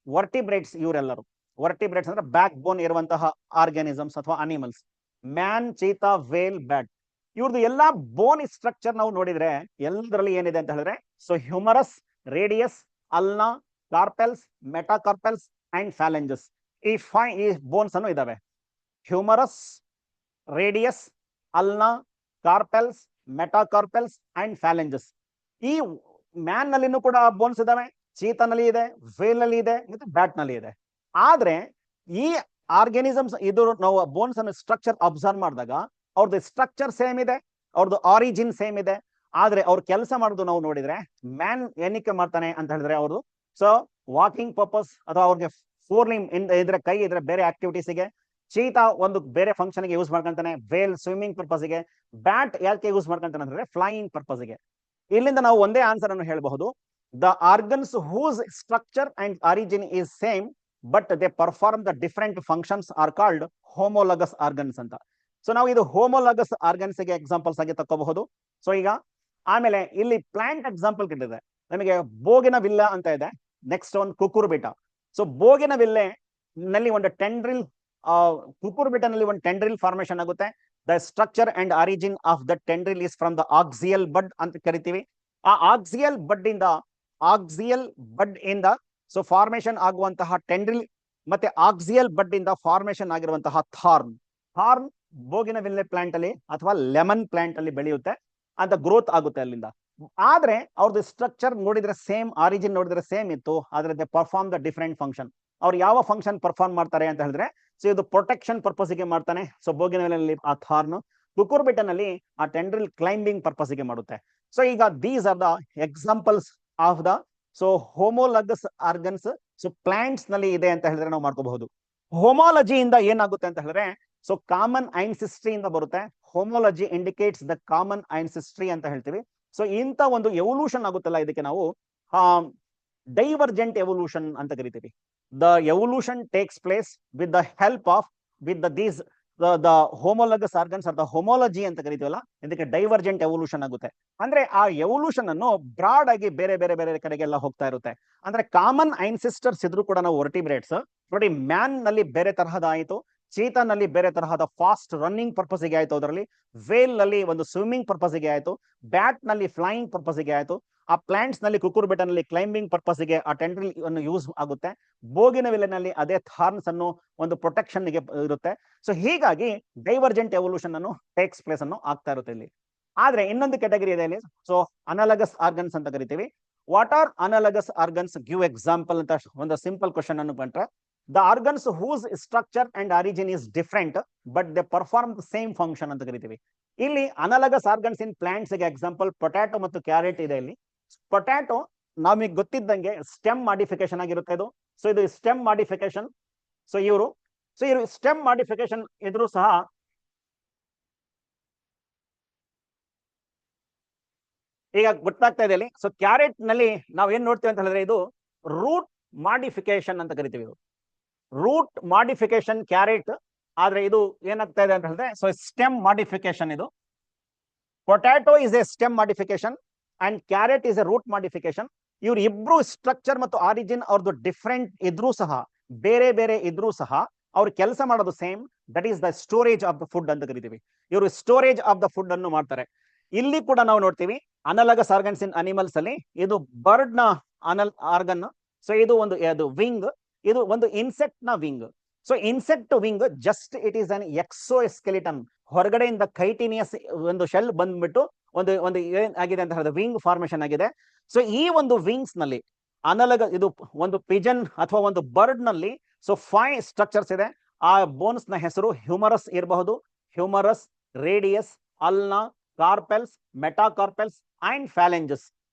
ವರ್ಟಿಬ್ರೇಟ್ಸ್, ಇವರೆಲ್ಲರೂ ವರ್ಟಿಬ್ರೇಟ್ಸ್ ಅಂದ್ರೆ ಬ್ಯಾಕ್ ಬೋನ್ ಇರುವಂತಹ ಆರ್ಗ್ಯಾನಿಸಮ್ಸ್ ಅಥವಾ animals. Man, cheetah, whale, bat. ಇವ್ರದ್ದು ಎಲ್ಲಾ ಬೋನ್ ಸ್ಟ್ರಕ್ಚರ್ ನಾವು ನೋಡಿದ್ರೆ ಎಲ್ಲದರಲ್ಲಿ ಏನಿದೆ ಅಂತ ಹೇಳಿದ್ರೆ so humerus, radius, ulna, carpals, metacarpals and phalanges ಈ ಬೋನ್ಸ್ ಅನ್ನು ಇದಾವೆ. Humerus, radius, ulna, carpals, metacarpals and phalanges. ಈ ಮ್ಯಾನ್ ನಲ್ಲಿನೂ ಕೂಡ ಬೋನ್ಸ್ ಇದಾವೆ, ಚೀತಾನಲ್ಲಿ ಇದೆ, ವೇಲ್ ನಲ್ಲಿ ಇದೆ, ಮತ್ತೆ ಬ್ಯಾಟ್ ನಲ್ಲಿ ಇದೆ. ಆದ್ರೆ ಈ ಆರ್ಗ್ಯಾನಿಸಮ್ಸ್ ಇದು ನಾವು ಬೋನ್ಸ್ ಅನ್ನು ಸ್ಟ್ರಕ್ಚರ್ ಅಬ್ಸರ್ವ್ ಮಾಡಿದಾಗ ಅವ್ರದ್ದು ಸ್ಟ್ರಕ್ಚರ್ ಸೇಮ್ ಇದೆ, ಅವ್ರದ್ದು ಆರಿಜಿನ್ ಸೇಮ್ ಇದೆ. ಆದ್ರೆ ಅವ್ರ ಕೆಲಸ ಮಾಡೋದು ನಾವು ನೋಡಿದ್ರೆ ಮ್ಯಾನ್ ಏನಕ್ಕೆ ಮಾಡ್ತಾನೆ ಅಂತ ಹೇಳಿದ್ರೆ ಅವ್ರದ್ದು ಸೊ ವಾಕಿಂಗ್ ಪರ್ಪಸ್ ಅಥವಾ ಅವ್ರಿಗೆ ಫೋರ್ ಲಿಂಬ್ ಇದ್ರೆ ಕೈ ಇದ್ರೆ ಬೇರೆ ಆಕ್ಟಿವಿಟೀಸ್ ಗೆ, ಚೀತಾ ಒಂದು ಬೇರೆ ಫಂಕ್ಷನ್ ಗೆ ಯೂಸ್ ಮಾಡ್ಕೊಂತಾನೆ, ವೇಲ್ ಸ್ವಿಮ್ಮಿಂಗ್ ಪರ್ಪಸ್ ಗೆ, ಬ್ಯಾಟ್ ಯಾಕೆ ಯೂಸ್ ಮಾಡ್ಕೊಂತಾನೆ ಅಂದ್ರೆ ಫ್ಲೈಯಿಂಗ್ ಪರ್ಪಸ್ ಗೆ. ಇಲ್ಲಿಂದ ನಾವು ಒಂದೇ ಆನ್ಸರ್ ಅನ್ನು ಹೇಳಬಹುದು, the organs whose structure and origin is same but they perform the different functions are called homologous organs ಅಂತ. ಸೊ ನಾವು ಇದು ಹೋಮೋಲಗಸ್ ಆರ್ಗನ್ಸ್ ಗೆ ಎಕ್ಸಾಂಪಲ್ಸ್ ಆಗಿ ತಗೋಬಹುದು. ಸೊ ಈಗ ಆಮೇಲೆ ಇಲ್ಲಿ ಪ್ಲಾಂಟ್ ಎಕ್ಸಾಂಪಲ್ ಇದೆ ನಮಗೆ, ಬೋಗಿನ ವಿಲ್ಲ ಅಂತ ಇದೆ, ನೆಕ್ಸ್ಟ್ ಒಂದು ಕುಕುರ್ಬಿಟ. ಸೊ ಬೋಗಿನ ವಿಲ್ಲೆ ನಲ್ಲಿ ಒಂದು ಟೆಂಡ್ರಿಲ್, ಕುಕುರ್ಬಿಟನಲ್ಲಿ ಒಂದು ಟೆಂಡ್ರಿಲ್ ಫಾರ್ಮೇಶನ್ ಆಗುತ್ತೆ. The structure and origin of the tendril is from the axial bud ಅಂತ ಕರಿತೀವಿ. ಆ ಆಕ್ಸಿಯಲ್ ಬಡ್ ಇಂದ ಸೊ ಫಾರ್ಮೇಶನ್ ಆಗುವಂತಹ ಟೆಂಡ್ರಿಲ್ ಮತ್ತೆ ಆಕ್ಸಿಯಲ್ ಬಡ್ ಇಂದ ಫಾರ್ಮೇಶನ್ ಆಗಿರುವಂತಹ ಥಾರ್ನ್ ಬೋಗಿನ ವಿಲ್ಲೆ ಪ್ಲಾಂಟ್ ಅಲ್ಲಿ ಅಥವಾ ಲೆಮನ್ ಪ್ಲಾಂಟ್ ಅಲ್ಲಿ ಬೆಳೆಯುತ್ತೆ ಅಂತ ಗ್ರೋತ್ ಆಗುತ್ತೆ ಅಲ್ಲಿಂದ. ಆದ್ರೆ ಅವ್ರದ್ದು ಸ್ಟ್ರಕ್ಚರ್ ನೋಡಿದ್ರೆ ಸೇಮ್, ಆರಿಜಿನ್ ನೋಡಿದ್ರೆ ಸೇಮ್ ಇತ್ತು, ಆದ್ರೆ they perform the different function. ಅವ್ರು ಯಾವ ಫಂಕ್ಷನ್ ಪರ್ಫಾರ್ಮ್ ಮಾಡ್ತಾರೆ ಅಂತ ಹೇಳಿದ್ರೆ ಸೊ ಇದು ಪ್ರೊಟೆಕ್ಷನ್ ಪರ್ಪಸ್ ಗೆ ಮಾಡ್ತಾನೆ. ಸೊ ಬೋಗಿನ ವಿಲ್ಲೆನಲ್ಲಿ ಆ ಥಾರ್ನ್, ಕುಕುರ್ಬಿಟನಲ್ಲಿ ಆ ಟೆಂಡ್ರಿಲ್ ಕ್ಲೈಂಬಿಂಗ್ ಪರ್ಪಸ್ ಗೆ ಮಾಡುತ್ತೆ. ಸೊ ಈಗ these are the examples of the so homologous organs. So plants ನಲ್ಲಿ ಇದೆ ಅಂತ ಹೇಳಿದ್ರೆ ನಾವು ಮಾಡ್ಕೋಬಹುದು. ಹೋಮಾಲಜಿಯಿಂದ ಏನಾಗುತ್ತೆ ಅಂತ ಹೇಳಿದ್ರೆ ಸೊ ಕಾಮನ್ ಐನ್ಸಿಸ್ಟ್ರಿ ಇಂದ ಬರುತ್ತೆ. ಹೋಮೋಲಜಿ ಇಂಡಿಕೇಟ್ಸ್ ದ ಕಾಮನ್ ಐನ್ಸಿಸ್ಟ್ರಿ ಅಂತ ಹೇಳ್ತೀವಿ. ಸೊ ಇಂತ ಒಂದು ಎವಲ್ಯೂಷನ್ ಆಗುತ್ತಲ್ಲ, ಇದಕ್ಕೆ ನಾವು ಡೈವರ್ಜೆಂಟ್ ಎವಲ್ಯೂಷನ್ ಅಂತ ಕರಿತೀವಿ. The evolution takes place with the help of these the homologous organs are the homology ಅಂತ ಕರಿತೀವಲ್ಲ, ಇದಕ್ಕೆ ಡೈವರ್ಜೆಂಟ್ ಎವಲ್ಯೂಷನ್ ಆಗುತ್ತೆ. ಅಂದ್ರೆ ಆ ಎವಲ್ಯೂಷನ್ ಅನ್ನು ಬ್ರಾಡ್ ಆಗಿ ಬೇರೆ ಬೇರೆ ಬೇರೆ ಕಡೆಗೆಲ್ಲ ಹೋಗ್ತಾ ಇರುತ್ತೆ. ಅಂದ್ರೆ ಕಾಮನ್ ಐನ್ಸಿಸ್ಟರ್ಸ್ ಇದ್ರು ಕೂಡ ನಾವು ವರ್ಟಿಬ್ರೇಟ್ಸ್ ನೋಡಿ, ಮ್ಯಾನ್ ನಲ್ಲಿ ಬೇರೆ ತರಹದ ಆಯಿತು, ಚೀತಾ ನಲ್ಲಿ ಬೇರೆ ತರಹದ ಫಾಸ್ಟ್ ರನ್ನಿಂಗ್ ಪರ್ಪಸ್ ಗೆ ಆಯ್ತು, ಅದರಲ್ಲಿ ವೇಲ್ ನಲ್ಲಿ ಒಂದು ಸ್ವಿಮ್ಮಿಂಗ್ ಪರ್ಪಸ್ ಗೆ ಆಯ್ತು, ಬ್ಯಾಟ್ ನಲ್ಲಿ ಫ್ಲೈಯಿಂಗ್ ಪರ್ಪಸ್ ಗೆ ಆಯ್ತು, ಆ ಪ್ಲಾಂಟ್ಸ್ ನಲ್ಲಿ ಕುಕುರ್ಬಿಟನಲ್ಲಿ ಕ್ಲೈಂಬಿಂಗ್ ಪರ್ಪಸ್ ಗೆ ಆ ಟೆಂಡ್ರಿಲ್ ಅನ್ನು ಯೂಸ್ ಆಗುತ್ತೆ, ಬೋಗಿನ ವಿಲ್ಲೆನಲ್ಲಿ ಅದೇ ಥಾರ್ನ್ಸ್ ಅನ್ನು ಒಂದು ಪ್ರೊಟೆಕ್ಷನ್ ಗೆ ಇರುತ್ತೆ. ಸೊ ಹೀಗಾಗಿ ಡೈವರ್ಜೆಂಟ್ ಎವಲ್ಯೂಷನ್ ಅನ್ನು ಟೇಕ್ಸ್ ಪ್ಲೇಸ್ ಅನ್ನು ಆಗ್ತಾ ಇರುತ್ತೆ ಇಲ್ಲಿ. ಆದ್ರೆ ಇನ್ನೊಂದು ಕ್ಯಾಟಗರಿ ಇದೆ ಇಲ್ಲಿ, ಸೊ ಅನಲಗಸ್ ಆರ್ಗನ್ಸ್ ಅಂತ ಕರಿತೀವಿ. What are analogous organs? Give example ಅಂತ ಒಂದು ಸಿಂಪಲ್ ಕ್ವಶನ್ ಅನ್ನು ಬಂದ್ರೆ, the organs whose structure and origin is different but they perform the same function ಅಂತ ಕರಿತೀವಿ. ಇಲ್ಲಿ ಅನಲಗಸ್ ಆರ್ಗನ್ಸ್ ಇನ್ ಪ್ಲಾಂಟ್ಸ್ ಗೆ ಎಕ್ಸಾಂಪಲ್ ಪೊಟ್ಯಾಟೊ ಮತ್ತು ಕ್ಯಾರೆಟ್ ಇದೆ. ಇಲ್ಲಿ ಪೊಟ್ಯಾಟೊ ನಮಗೆ ಗೊತ್ತಿದ್ದಂಗೆ ಸ್ಟೆಮ್ ಮಾಡಿಫಿಕೇಶನ್ ಆಗಿರುತ್ತೆ ಇದು. ಸೊ ಇದು ಸ್ಟೆಮ್ ಮಾಡಿಫಿಕೇಶನ್. ಸೊ ಇವರು ಸ್ಟೆಮ್ ಮಾಡಿಫಿಕೇಶನ್ ಇದ್ರು ಸಹ ಈಗ ಗೊತ್ತಾಗ್ತಾ ಇದೆ ಇಲ್ಲಿ. ಸೊ ಕ್ಯಾರೆಟ್ ನಲ್ಲಿ ನಾವು ಏನ್ ನೋಡ್ತೀವಿ ಅಂತ ಹೇಳಿದ್ರೆ ಇದು ರೂಟ್ ಮಾಡಿಫಿಕೇಶನ್ ಅಂತ ಕರಿತೀವಿ. ಇದು ರೂಟ್ ಮಾಡಿಫಿಕೇಶನ್ ಕ್ಯಾರೆಟ್, ಆದ್ರೆ ಇದು ಏನಾಗ್ತಾ ಇದೆ ಅಂತ ಹೇಳಿದ್ರೆ ಸೊ ಸ್ಟೆಮ್ ಮಾಡಿಫಿಕೇಶನ್. ಇದು potato is a stem modification and carrot is a root modification. ಇವ್ರು ಇಬ್ರು ಸ್ಟ್ರಕ್ಚರ್ ಮತ್ತು ಆರಿಜಿನ್ ಅವ್ರದ್ದು ಡಿಫರೆಂಟ್ ಇದ್ರೂ ಸಹ, ಬೇರೆ ಬೇರೆ ಇದ್ರೂ ಸಹ ಅವ್ರು ಕೆಲಸ ಮಾಡೋದು same. That is the storage of the food ಅಂತ ಕರಿತೀವಿ. ಇವರು ಸ್ಟೋರೇಜ್ ಆಫ್ ದ ಫುಡ್ ಅನ್ನು ಮಾಡ್ತಾರೆ. ಇಲ್ಲಿ ಕೂಡ ನಾವು ನೋಡ್ತೀವಿ ಅನಲಗಸ್ ಆರ್ಗನ್ಸ್ ಇನ್ ಅನಿಮಲ್ಸ್ ಅಲ್ಲಿ ಇದು ಬರ್ಡ್ ನ ಆರ್ಗನ್. ಸೊ ಇದು ಒಂದು ವಿಂಗ್, ಇದು ಒಂದು ಇನ್ಸೆಕ್ಟ್ ನ wing. So insect wing just it is an Exo skeleton, ಹೊರಗಡೆಯಿಂದ ಕೈಟಿನಿಯಸ್ ಒಂದು ಶೆಲ್ ಬಂದ್ಬಿಟ್ಟು ಒಂದು ಏನಾಗಿದೆ ಅಂತ ಹೇಳಿದ್ರೆ ವಿಂಗ್ ಫಾರ್ಮೇಶನ್ ಆಗಿದೆ. ಸೊ ಈ ಒಂದು ವಿಂಗ್ಸ್ ನಲ್ಲಿ ಇದು ಒಂದು ಪಿಜನ್ ಅಥವಾ ಒಂದು ಬರ್ಡ್ ನಲ್ಲಿ ಸೊ 5 ಸ್ಟ್ರಕ್ಚರ್ಸ್ ಇದೆ. ಆ ಬೋನ್ಸ್ ನ ಹೆಸರು ಹ್ಯೂಮರಸ್ ಇರಬಹುದು, humerus, radius, ulna, carpals, metacarpals and phalanges.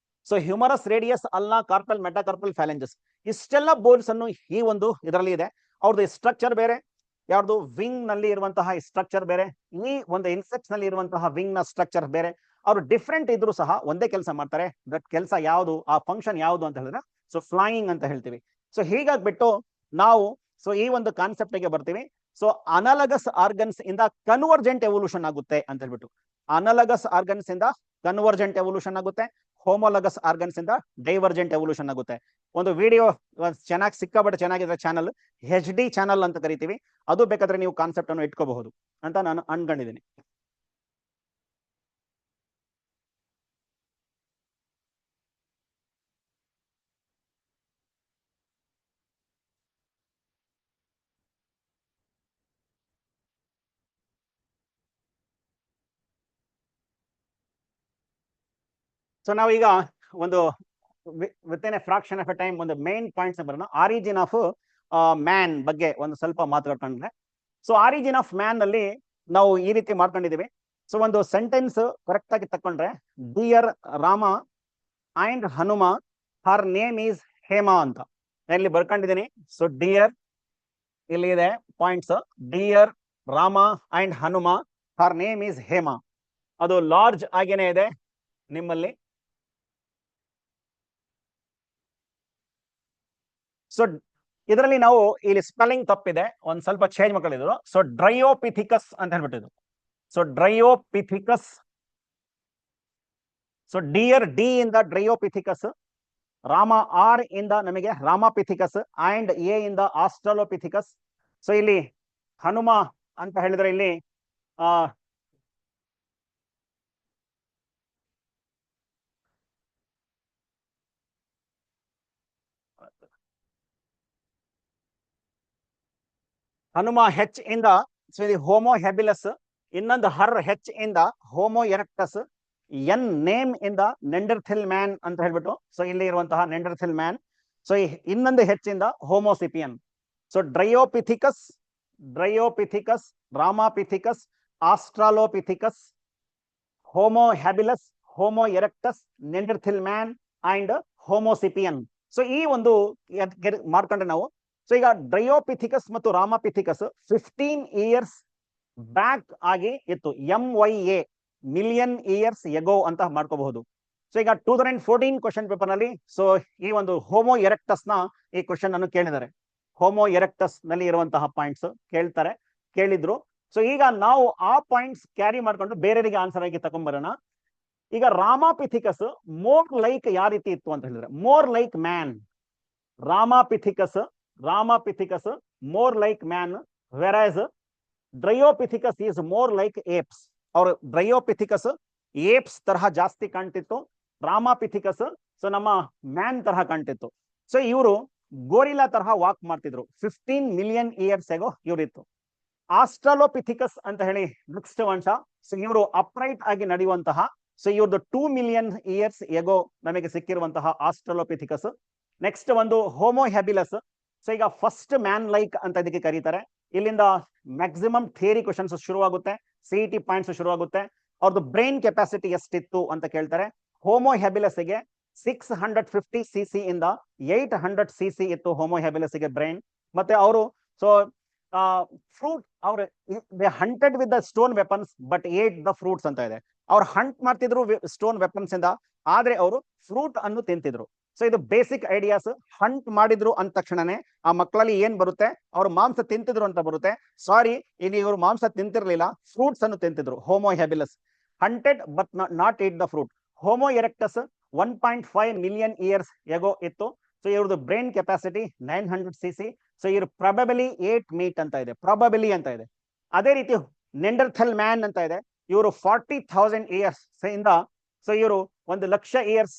So humerus, radius, ulna, carpal, metacarpal, phalanges ಇಷ್ಟೆಲ್ಲ ಬೋನ್ಸ್ ಅನ್ನು ಈ ಒಂದು ಇದರಲ್ಲಿ ಇದೆ. ಅವ್ರದ್ದು ಸ್ಟ್ರಕ್ಚರ್ ಬೇರೆ, ಯಾವ್ದು ವಿಂಗ್ ನಲ್ಲಿ ಇರುವಂತಹ ಸ್ಟ್ರಕ್ಚರ್ ಬೇರೆ, ಈ ಒಂದು ಇನ್ಸೆಕ್ಟ್ಸ್ ನಲ್ಲಿ ಇರುವಂತಹ ವಿಂಗ್ ನ ಸ್ಟ್ರಕ್ಚರ್ ಬೇರೆ. ಅವರು ಡಿಫ್ರೆಂಟ್ ಇದ್ರು ಸಹ ಒಂದೇ ಕೆಲಸ ಮಾಡ್ತಾರೆ. ದಟ್ ಕೆಲಸ ಯಾವುದು, ಆ ಫಂಕ್ಷನ್ ಯಾವುದು ಅಂತ ಹೇಳಿದ್ರೆ ಸೊ ಫ್ಲೈಯಿಂಗ್ ಅಂತ ಹೇಳ್ತೀವಿ. ಸೊ ಹೀಗಾಗ್ಬಿಟ್ಟು ನಾವು ಸೊ ಈ ಒಂದು ಕಾನ್ಸೆಪ್ಟ್ ಗೆ ಬರ್ತೀವಿ. ಸೊ ಅನಲಗಸ್ ಆರ್ಗನ್ಸ್ ಇಂದ ಕನ್ವರ್ಜೆಂಟ್ ಎವಲ್ಯೂಷನ್ ಆಗುತ್ತೆ ಅಂತ ಹೇಳ್ಬಿಟ್ಟು, ಅನಲಗಸ್ ಆರ್ಗನ್ಸ್ ಇಂದ ಕನ್ವರ್ಜೆಂಟ್ ಎವಲ್ಯೂಷನ್ ಆಗುತ್ತೆ, ಹೋಮೋಲಗಸ್ ಆರ್ಗನ್ಸ್ ಇಂದ ಡೈವರ್ಜೆಂಟ್ ಎವಲ್ಯೂಷನ್ ಆಗುತ್ತೆ. ಒಂದು ವಿಡಿಯೋ ಚೆನ್ನಾಗಿ ಸಿಕ್ಕಾಬಟ್ಟೆ ಚೆನ್ನಾಗಿದ್ರೆ ಚಾನಲ್ HD ಚಾನಲ್ ಅಂತ ಕರಿತೀವಿ, ಅದು ಬೇಕಾದ್ರೆ ನೀವು ಕಾನ್ಸೆಪ್ಟ್ ಅನ್ನು ಇಟ್ಕೋಬಹುದು ಅಂತ ನಾನು ಅನ್ಕೊಂಡಿದ್ದೀನಿ. ಸೊ ನಾವೀಗ ಒಂದು with in a fraction of A time ಒಂದು ಮೇನ್ ಪಾಯಿಂಟ್ಸ್ ಬರೋಣ. ಆರಿಜಿನ್ ಆಫ್ ಮ್ಯಾನ್ ಬಗ್ಗೆ ಒಂದು ಸ್ವಲ್ಪ ಮಾತಾಡ್ಕೊಂಡ್ರೆ, ಸೊ ಆರಿಜಿನ್ ಆಫ್ ಮ್ಯಾನ್ ಅಲ್ಲಿ ನಾವು ಈ ರೀತಿ ಮಾಡ್ಕೊಂಡಿದೀವಿ. ಸೊ ಒಂದು ಸೆಂಟೆನ್ಸ್ ಕರೆಕ್ಟ್ ಆಗಿ ತಕೊಂಡ್ರೆ, dear Rama and Hanuma her name is Hema ಅಂತ ಇಲ್ಲಿ ಬರ್ಕೊಂಡಿದ್ದೀನಿ. ಸೊ ಡಿಯರ್ ಇಲ್ಲಿ ಇದೆ points, dear Rama and Hanuma her name is Hema. ಅದು ಲಾರ್ಜ್ ಆಗೇನೆ ಇದೆ ನಿಮ್ಮಲ್ಲಿ. ಸೊ ಇದರಲ್ಲಿ ನಾವು ಇಲ್ಲಿ ಸ್ಪೆಲ್ಲಿಂಗ್ ತಪ್ಪಿದೆ, ಒಂದ್ ಸ್ವಲ್ಪ ಚೇಂಜ್ ಮಾಡ್ಕೊಂಡಿದ್ರು. ಸೊ ಡ್ರಯೋಪಿಥಿಕಸ್ ಅಂತ ಹೇಳ್ಬಿಟ್ಟಿದ್ರು. So Dryopithecus. So dear D ಇಂದ ಡ್ರಯೋಪಿಥಿಕಸ್, ರಾಮ ಆರ್ ಇಂದ ನಮಗೆ ರಾಮಪಿಥಿಕಸ್ ಅಂಡ್ ಎ ಇಂದ ಆಸ್ಟ್ರಲೋಪಿಥಿಕಸ್. ಸೊ ಇಲ್ಲಿ ಹನುಮ ಅಂತ ಹೇಳಿದ್ರೆ ಇಲ್ಲಿ ಹನುಮ ಹೆಚ್ ಇಂದ ಹೋಮೋ ಹೆಬಿಲಸ್, ಇನ್ನೊಂದು ಹರ್ ಹೆಚ್ ಇಂದ ಹೋಮೋ ಎರೆಕ್ಟಸ್, ಎನ್ ನೇಮ್ ಇಂದ ನೆಂಡರ್ಥಿಲ್ ಮ್ಯಾನ್ ಅಂತ ಹೇಳ್ಬಿಟ್ಟು. ಸೊ ಇಲ್ಲಿ ಇರುವಂತಹ ನೆಂಡರ್ಥಿಲ್ ಮ್ಯಾನ್. ಸೊ ಇನ್ನೊಂದು ಹೆಚ್ಚಿಂದ Homo sapien. So Dryopithecus, Dryopithecus, Ramapithecus, Australopithecus, Homo habilis, Homo erectus, Neanderthal man and Homo sapien. So ಈ ಒಂದು ಮಾಡ್ಕೊಂಡ್ರೆ ನಾವು, ಸೊ ಈಗ ಡ್ರಯೋಪಿಥಿಕಸ್ ಮತ್ತು ರಾಮಾಪಿಥಿಕಸ್ 15 ಇಯರ್ಸ್ ಬ್ಯಾಕ್ ಆಗಿ ಇತ್ತು. MYA ಮಿಲಿಯನ್ ಇಯರ್ಸ್ ಎಗೋ ಅಂತ ಮಾಡ್ಕೋಬಹುದು. ಸೊ ಈಗ 2014 ಕ್ವಶನ್ ಪೇಪರ್ ನಲ್ಲಿ ಸೊ ಈ ಒಂದು ಹೋಮೋ ಎರೆಕ್ಟಸ್ ನ ಈ ಕ್ವಶನ್ ಅನ್ನು ಕೇಳಿದ್ದಾರೆ. ಹೋಮೋ ಎರೆಕ್ಟಸ್ ನಲ್ಲಿ ಇರುವಂತಹ ಪಾಯಿಂಟ್ಸ್ ಕೇಳಿದ್ರು. ಸೊ ಈಗ ನಾವು ಆ ಪಾಯಿಂಟ್ಸ್ ಕ್ಯಾರಿ ಮಾಡ್ಕೊಂಡು ಬೇರೆಯವರಿಗೆ ಆನ್ಸರ್ ಆಗಿ ತಗೊಂಡ್ಬರೋಣ. ಈಗ ರಾಮಾಪಿಥಿಕಸ್ ಮೋರ್ ಲೈಕ್ ಯಾವ ರೀತಿ ಇತ್ತು ಅಂತ ಹೇಳಿದ್ರೆ, more like man. Ramapithecus more like man, versus Dryopithecus is more like apes. ಅವ್ರ ಡ್ರಯೋಪಿಥಿಕಸ್ ಏಪ್ಸ್ ತರಹ ಜಾಸ್ತಿ ಕಾಣ್ತಿತ್ತು, ರಾಮಾಪಿಥಿಕಸ್ ಸೊ ನಮ್ಮ ಮ್ಯಾನ್ ತರಹ ಕಾಣ್ತಿತ್ತು. ಸೊ ಇವರು ಗೋರಿಲಾ ತರಹ ವಾಕ್ ಮಾಡ್ತಿದ್ರು. 15 ಮಿಲಿಯನ್ ಇಯರ್ಸ್ ಎಗೋ ಇವ್ರಿತ್ತು. ಆಸ್ಟ್ರಲೋಪಿಥಿಕಸ್ ಅಂತ ಹೇಳಿ ನೆಕ್ಸ್ಟ್ ವಂಶ. ಸೊ ಇವರು ಅಪ್ರೈಟ್ ಆಗಿ ನಡೆಯುವಂತಹ, ಸೊ ಇವ್ರದ್ದು 2 ಮಿಲಿಯನ್ ಇಯರ್ಸ್ ಎಗೋ ನಮಗೆ ಸಿಕ್ಕಿರುವಂತಹ ಆಸ್ಟ್ರಲೋಪಿಥಿಕಸ್. ನೆಕ್ಸ್ಟ್ ಒಂದು ಹೋಮೋ ಹ್ಯಾಬಿಲಸ್. ಸೊ ಈಗ ಫಸ್ಟ್ ಮ್ಯಾನ್ ಲೈಕ್ ಅಂತ ಇದಕ್ಕೆ ಕರೀತಾರೆ. ಇಲ್ಲಿಂದ ಮ್ಯಾಕ್ಸಿಮಮ್ ಥಿಯರಿ ಕ್ವಶನ್ಸ್ ಶುರುವಾಗುತ್ತೆ, CET ಪಾಯಿಂಟ್ಸ್ ಶುರುವಾಗುತ್ತೆ. ಅವ್ರದ್ದು ಬ್ರೈನ್ ಕೆಪಾಸಿಟಿ ಎಷ್ಟಿತ್ತು ಅಂತ ಕೇಳ್ತಾರೆ. ಹೋಮೋ ಹ್ಯಾಬಿಲಸ್ ಗೆ 650 cc ಇಂದ 800 cc ಇತ್ತು ಹೋಮೋ ಹ್ಯಾಬಿಲಸ್ ಗೆ ಬ್ರೈನ್. ಮತ್ತೆ ಅವರು ಸೊ ಫ್ರೂಟ್ ಅವ್ರು hunted with the stone weapons but eight the fruits ಅಂತ ಇದೆ. ಅವ್ರು ಹಂಟ್ ಮಾಡ್ತಿದ್ರು ಸ್ಟೋನ್ ವೆಪನ್ಸ್ ಇಂದ, ಆದ್ರೆ ಅವರು ಫ್ರೂಟ್ ಅನ್ನು ತಿಂತಿದ್ರು. ಸೊ ಇದು ಬೇಸಿಕ್ ಐಡಿಯಾಸ್. ಹಂಟ್ ಮಾಡಿದ್ರು ಅಂದ ತಕ್ಷಣನೇ ಆ ಮಕ್ಕಳಲ್ಲಿ ಏನ್ ಬರುತ್ತೆ, ಅವ್ರು ಮಾಂಸ ತಿಂತಿದ್ರು ಅಂತ ಬರುತ್ತೆ. ಸಾರಿ, ಇಲ್ಲಿ ಇವರು ಮಾಂಸ ತಿಂತಿರ್ಲಿಲ್ಲ, ಫ್ರೂಟ್ಸ್ ಅನ್ನು ತಿಂತಿದ್ರು. Homo habilis hunted but not eat the fruit. Homo erectus 1.5 million years ago ಇತ್ತು. ಸೊ ಇವ್ರದ್ದು ಬ್ರೈನ್ ಕೆಪಾಸಿಟಿ 900 cc. ಸೊ ಇವ್ರು ಪ್ರೊಬೆಬಲಿ ಏಟ್ ಮೀಟ್ ಅಂತ ಇದೆ, ಪ್ರೊಬೆಬಲಿ ಅಂತ ಇದೆ. ಅದೇ ರೀತಿ ನೆಂಡರ್ಥೆಲ್ ಮ್ಯಾನ್ ಅಂತ ಇದೆ. ಇವರು 40,000 ಇಯರ್ಸ್ ಇಂದ, ಸೊ ಇವರು 1,00,000 ಇಯರ್ಸ್.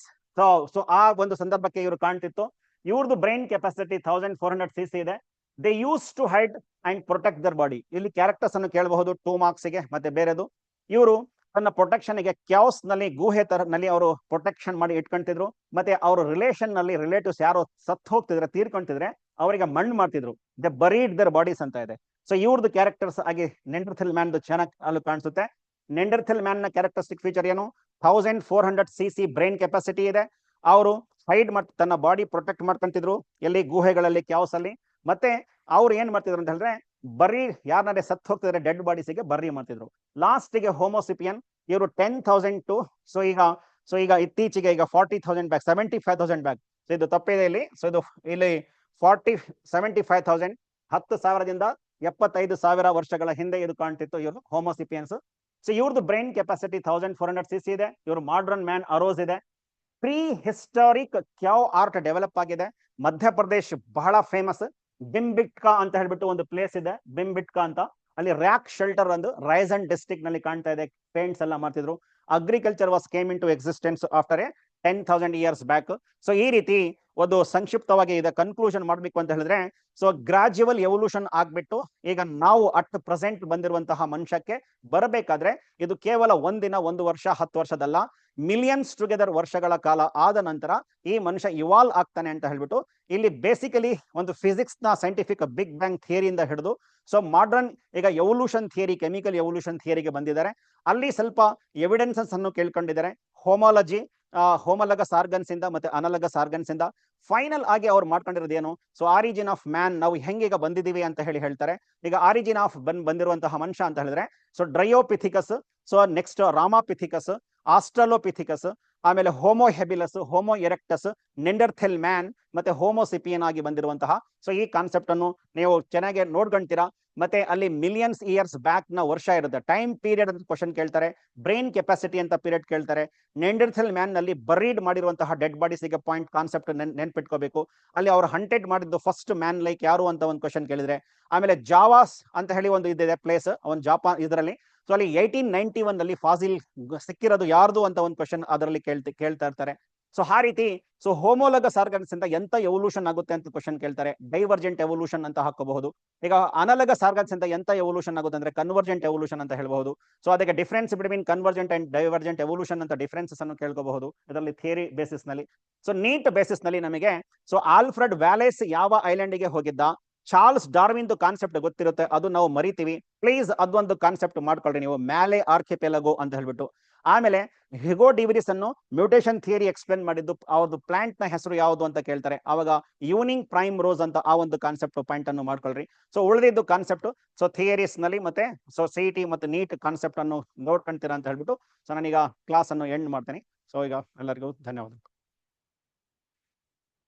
ಸೊ ಆ ಒಂದು ಸಂದರ್ಭಕ್ಕೆ ಇವರು ಕಾಣ್ತಿತ್ತು. ಇವ್ರದ್ದು ಬ್ರೈನ್ ಕೆಪಾಸಿಟಿ 1400 cc ಇದೆ. They use to hide and protect their body. ಇಲ್ಲಿ ಕ್ಯಾರೆಕ್ಟರ್ಸ್ ಅನ್ನು ಕೇಳಬಹುದು 2 ಮಾರ್ಕ್ಸ್ ಗೆ. ಮತ್ತೆ ಬೇರೆದು, ಇವರು ತನ್ನ ಪ್ರೊಟೆಕ್ಷನ್ ಗೆ ಕ್ಯಾವ್ಸ್ ನಲ್ಲಿ, ಗುಹೆ ನಲ್ಲಿ ಅವರು ಪ್ರೊಟೆಕ್ಷನ್ ಮಾಡಿ ಇಟ್ಕೊಂತಿದ್ರು. ಮತ್ತೆ ಅವ್ರ ರಿಲೇಷನ್ ನಲ್ಲಿ ರಿಲೇಟಿವ್ಸ್ ಯಾರು ಸತ್ ಹೋಗ್ತಿದ್ರೆ, ತೀರ್ಕೊಂತಿದ್ರೆ ಅವರಿಗೆ ಮಣ್ಣು ಮಾಡ್ತಿದ್ರು. ದೇ ಬರೀಡ್ ದರ್ ಬಾಡೀಸ್ ಅಂತ ಇದೆ. ಸೊ ಇವ್ರದ್ದು ಕ್ಯಾರೆಕ್ಟರ್ಸ್ ಆಗಿ ನೆಂಡರ್ಥೆಲ್ ಮ್ಯಾನ್ ಚೆನ್ನಾಗಿ ಅಲ್ಲಿ ಕಾಣಿಸುತ್ತೆ. ನೆಂಡರ್ಥೆಲ್ ಮ್ಯಾನ್ ನ ಕ್ಯಾರೆಕ್ಟರಿಸ್ಟಿಕ್ ಫೀಚರ್ ಏನು, 1400 cc ಬ್ರೈನ್ ಕೆಪಾಸಿಟಿ ಇದೆ. ಅವರು ಹೈಡ್ ತನ್ನ ಬಾಡಿ ಪ್ರೊಟೆಕ್ಟ್ ಮಾಡ್ಕೊಂತಿದ್ರು ಎಲ್ಲಿ, ಗುಹೆಗಳಲ್ಲಿ, ಕ್ಯಾವ್ಸ್ ಅಲ್ಲಿ. ಮತ್ತೆ ಅವ್ರು ಏನ್ ಮಾಡ್ತಿದ್ರು ಅಂತ ಹೇಳಿದ್ರೆ, ಬರೀ ಯಾರನ್ನೇ ಸತ್ ಹೋಗ್ತಿದ್ರೆ ಡೆಡ್ ಬಾಡೀಸ್ಗೆ ಬರಿ ಮಾಡ್ತಿದ್ರು. ಲಾಸ್ಟ್ ಗೆ ಹೋಮೋಸಿಪಿಯನ್ ಇವರು 10,000 ಟು ಸೊ ಈಗ ಇತ್ತೀಚೆಗೆ ಈಗ 40,000 ಬ್ಯಾಕ್, 75,000 ಬ್ಯಾಕ್. ಸೊ ಇದು ತಪ್ಪಿದೆ ಇಲ್ಲಿ. ಸೊ ಇದು ಇಲ್ಲಿ 75,000 10,000ದಿಂದ 75,000 ವರ್ಷಗಳ ಹಿಂದೆ ಇದು ಕಾಣ್ತಿತ್ತು ಇವರು ಹೋಮೋಸಿಪಿಯನ್ಸ್. ಸೊ ಇವ್ರದ್ದು ಬ್ರೈನ್ ಕೆಪಾಸಿಟಿ 1400 cc ಇದೆ. ಇವರು ಮಾಡರ್ನ್ ಮ್ಯಾನ್ ಅರೋಸ್ ಇದೆ. ಪ್ರೀ ಹಿಸ್ಟಾರಿಕ್ ಕ್ಯಾವ್ ಆರ್ಟ್ ಡೆವಲಪ್ ಆಗಿದೆ. ಮಧ್ಯಪ್ರದೇಶ್ ಬಹಳ ಫೇಮಸ್. ಬಿಂಬಿಟ್ಕಾ ಅಂತ ಹೇಳ್ಬಿಟ್ಟು ಒಂದು ಪ್ಲೇಸ್ ಇದೆ, ಬಿಂಬಿಟ್ಕಾ ಅಂತ. ಅಲ್ಲಿ ರ್ಯಾಕ್ ಶೆಲ್ಟರ್ ಒಂದು ರೈಸನ್ ಡಿಸ್ಟ್ರಿಕ್ಟ್ ನಲ್ಲಿ ಕಾಣ್ತಾ ಇದೆ. ಪೇಂಟ್ಸ್ ಎಲ್ಲ ಮಾಡ್ತಿದ್ರು. Agriculture was came into existence after 10,000 years back. So ಈ ರೀತಿ ಒಂದು ಸಂಕ್ಷಿಪ್ತವಾಗಿ ಇದೆ ಕನ್ಕ್ಲೂಷನ್ ಮಾಡಬೇಕು ಅಂತ ಹೇಳಿದ್ರೆ, ಸೊ ಗ್ರಾಜುವಲ್ ಎವಲ್ಯೂಷನ್ ಆಗ್ಬಿಟ್ಟು ಈಗ ನಾವು ಅಟ್ ಪ್ರೆಸೆಂಟ್ ಬಂದಿರುವಂತಹ ಮನುಷ್ಯಕ್ಕೆ ಬರಬೇಕಾದ್ರೆ ಇದು ಕೇವಲ ಒಂದಿನ, 1 ವರ್ಷ, 10 ವರ್ಷದಲ್ಲ, ಮಿಲಿಯನ್ಸ್ ಟುಗೆದರ್ ವರ್ಷಗಳ ಕಾಲ ಆದ ನಂತರ ಈ ಮನುಷ್ಯ ಇವಾಲ್ವ್ ಆಗ್ತಾನೆ ಅಂತ ಹೇಳ್ಬಿಟ್ಟು ಇಲ್ಲಿ ಬೇಸಿಕಲಿ ಒಂದು ಫಿಸಿಕ್ಸ್ ನ ಸೈಂಟಿಫಿಕ್ ಬಿಗ್ ಬ್ಯಾಂಗ್ ಥಿಯರಿಯಿಂದ ಹಿಡಿದು ಸೊ ಮಾಡರ್ನ್ ಈಗ ಎವಲ್ಯೂಷನ್ ಥಿಯರಿ, ಕೆಮಿಕಲ್ ಎವಲ್ಯೂಷನ್ ಥಿಯರಿಗೆ ಬಂದಿದ್ದಾರೆ. ಅಲ್ಲಿ ಸ್ವಲ್ಪ ಎವಿಡೆನ್ಸಸ್ ಅನ್ನು ಕೇಳ್ಕೊಂಡಿದ್ದಾರೆ, ಹೋಮಾಲಜಿ, ಹೋಮಲಗಸ್ ಆರ್ಗನ್ಸ್ ಇಂದ ಮತ್ತೆ ಅನಲಗಸ್ ಆರ್ಗನ್ಸ್ ಇಂದ. ಫೈನಲ್ ಆಗಿ ಅವ್ರು ಮಾಡ್ಕೊಂಡಿರೋದು ಏನು, ಸೊ ಆರಿಜಿನ್ ಆಫ್ ಮ್ಯಾನ್, ನಾವು ಹೆಂಗೀಗ ಬಂದಿದೀವಿ ಅಂತ ಹೇಳ್ತಾರೆ. ಈಗ ಆರಿಜಿನ್ ಆಫ್ ಬಂದಿರುವಂತಹ ಮನುಷ್ಯ ಅಂತ ಹೇಳಿದ್ರೆ so Dryopithecus, so next Ramapithecus, Australopithecus, ಆಮೇಲೆ Homo habilis, Homo erectus, Neanderthal man ಮತ್ತೆ ಹೋಮೋಸಿಪಿಯನ್ ಆಗಿ ಬಂದಿರುವಂತಹ. ಸೊ ಈ ಕಾನ್ಸೆಪ್ಟ್ ಅನ್ನು ನೀವು ಚೆನ್ನಾಗಿ ನೋಡ್ಕೊಂತೀರಾ. ಮತ್ತೆ ಅಲ್ಲಿ ಮಿಲಿಯನ್ಸ್ ಇಯರ್ಸ್ ಬ್ಯಾಕ್ ನ ವರ್ಷ ಇರುತ್ತೆ, ಟೈಮ್ ಪೀರಿಯಡ್ ಅಂತ ಕ್ವಶನ್ ಕೇಳ್ತಾರೆ, ಬ್ರೈನ್ ಕೆಪಾಸಿಟಿ ಅಂತ ಪೀರಿಯಡ್ ಕೇಳ್ತಾರೆ. ನೆಂಡರ್ಥೆಲ್ ಮ್ಯಾನ್ ನಲ್ಲಿ ಬರೀಡ್ ಮಾಡಿರುವಂತಹ ಡೆಡ್ ಬಾಡೀಸ್ ಗೆ ಪಾಯಿಂಟ್ ಕಾನ್ಸೆಪ್ಟ್ ನೆನ್ಪಿಟ್ಕೋಬೇಕು. ಅಲ್ಲಿ ಅವ್ರು ಹಂಟೆಡ್ ಮಾಡಿದ್ದು ಫಸ್ಟ್ ಮ್ಯಾನ್ ಲೈಕ್ ಯಾರು ಅಂತ ಒಂದು ಕ್ವಶನ್ ಕೇಳಿದ್ರೆ. ಆಮೇಲೆ ಜಾವಾಸ್ ಅಂತ ಹೇಳಿ ಒಂದು ಇದಿದೆ ಪ್ಲೇಸ್, ಒಂದು ಜಾಪಾನ್ ಇದರಲ್ಲಿ. ಸೊ ಅಲ್ಲಿ 1891 ನಲ್ಲಿ ಫಾಸಿಲ್ ಸಿಕ್ಕಿರೋದು ಯಾರ್ದು ಅಂತ ಒಂದು ಕ್ವಶನ್ ಅದರಲ್ಲಿ ಕೇಳ್ತಾ ಇರ್ತಾರೆ. ಸೊ ಆ ರೀತಿ ಸೊ ಹೋಮೋಲಗಸ್ ಆರ್ಗನ್ಸ್ ಇಂದ ಎಂತ ಎವಲ್ಯೂಷನ್ ಆಗುತ್ತೆ ಅಂತ ಕ್ವಶನ್ ಕೇಳ್ತಾರೆ, ಡೈವರ್ಜೆಂಟ್ ಎವಲ್ಯೂಷನ್ ಅಂತ ಹಾಕಬಹುದು. ಈಗ ಅನಲಗಸ್ ಆರ್ಗನ್ಸ್ ಇಂದ ಎಂತ ಎವಲ್ಯೂಷನ್ ಆಗುತ್ತೆ ಅಂದ್ರೆ ಕನ್ವರ್ಜೆಂಟ್ ಎವಲ್ಯೂಷನ್ ಅಂತ ಹೇಳಬಹುದು. ಸೊ ಅದಕ್ಕೆ difference between convergent and divergent evolution ಅಂತ ಡಿಫರೆನ್ಸಸ್ ಅನ್ನು ಕೇಳ್ಕೋಬಹುದು ಇದರಲ್ಲಿ ಥಿಯರಿ ಬೇಸಿಸ್ ನಲ್ಲಿ. ಸೊ ನೀಟ್ ಬೇಸಿಸ್ ನಲ್ಲಿ ನಮಗೆ ಸೊ ಆಲ್ಫ್ರೆಡ್ ವ್ಯಾಲೇಸ್ ಯಾವ ಐಲ್ಯಾಂಡ್ ಗೆ ಹೋಗಿದ್ದ, ಚಾರ್ಲ್ಸ್ ಡಾರ್ವಿನ್ ಕಾನ್ಸೆಪ್ಟ್ ಗೊತ್ತಿರುತ್ತೆ, ಅದು ನಾವು ಮರಿತೀವಿ. ಪ್ಲೀಸ್ ಅದೊಂದು ಕಾನ್ಸೆಪ್ಟ್ ಮಾಡ್ಕೊಳ್ರಿ ನೀವು, ಮ್ಯಾಲೆ ಆರ್ಕಿಪೆಲಗೋ ಅಂತ ಹೇಳ್ಬಿಟ್ಟು. ಆಮೇಲೆ ಹಿಗೋ ಡಿವಿರಿಸ್ ಅನ್ನು ಮ್ಯೂಟೇಶನ್ ಥಿಯರಿ ಎಕ್ಸ್ಪ್ಲೇನ್ ಮಾಡಿದ್ದು, ಅವ್ರದ್ದು ಪ್ಲಾಂಟ್ ನ ಹೆಸರು ಯಾವುದು ಅಂತ ಕೇಳ್ತಾರೆ, ಅವಾಗ ಯೂನಿಂಗ್ ಪ್ರೈಮ್ ರೋಸ್ ಅಂತ ಆ ಒಂದು ಕಾನ್ಸೆಪ್ಟ್ ಪಾಯಿಂಟ್ ಅನ್ನು ಮಾಡ್ಕೊಳ್ರಿ. ಸೊ ಉಳಿದಿದ್ದು ಕಾನ್ಸೆಪ್ಟ್ ಸೊ ಥಿಯರೀಸ್ ನಲ್ಲಿ ಮತ್ತೆ ಸೊ ಸಿಟಿ ಮತ್ತೆ ನೀಟ್ ಕಾನ್ಸೆಪ್ಟ್ ಅನ್ನು ನೋಡ್ಕೊಂತೀರಾ ಅಂತ ಹೇಳ್ಬಿಟ್ಟು ಸೊ ನಾನೀಗ ಕ್ಲಾಸ್ ಅನ್ನು ಎಂಡ್ ಮಾಡ್ತೀನಿ. ಸೊ ಈಗ ಎಲ್ಲರಿಗೂ ಧನ್ಯವಾದ.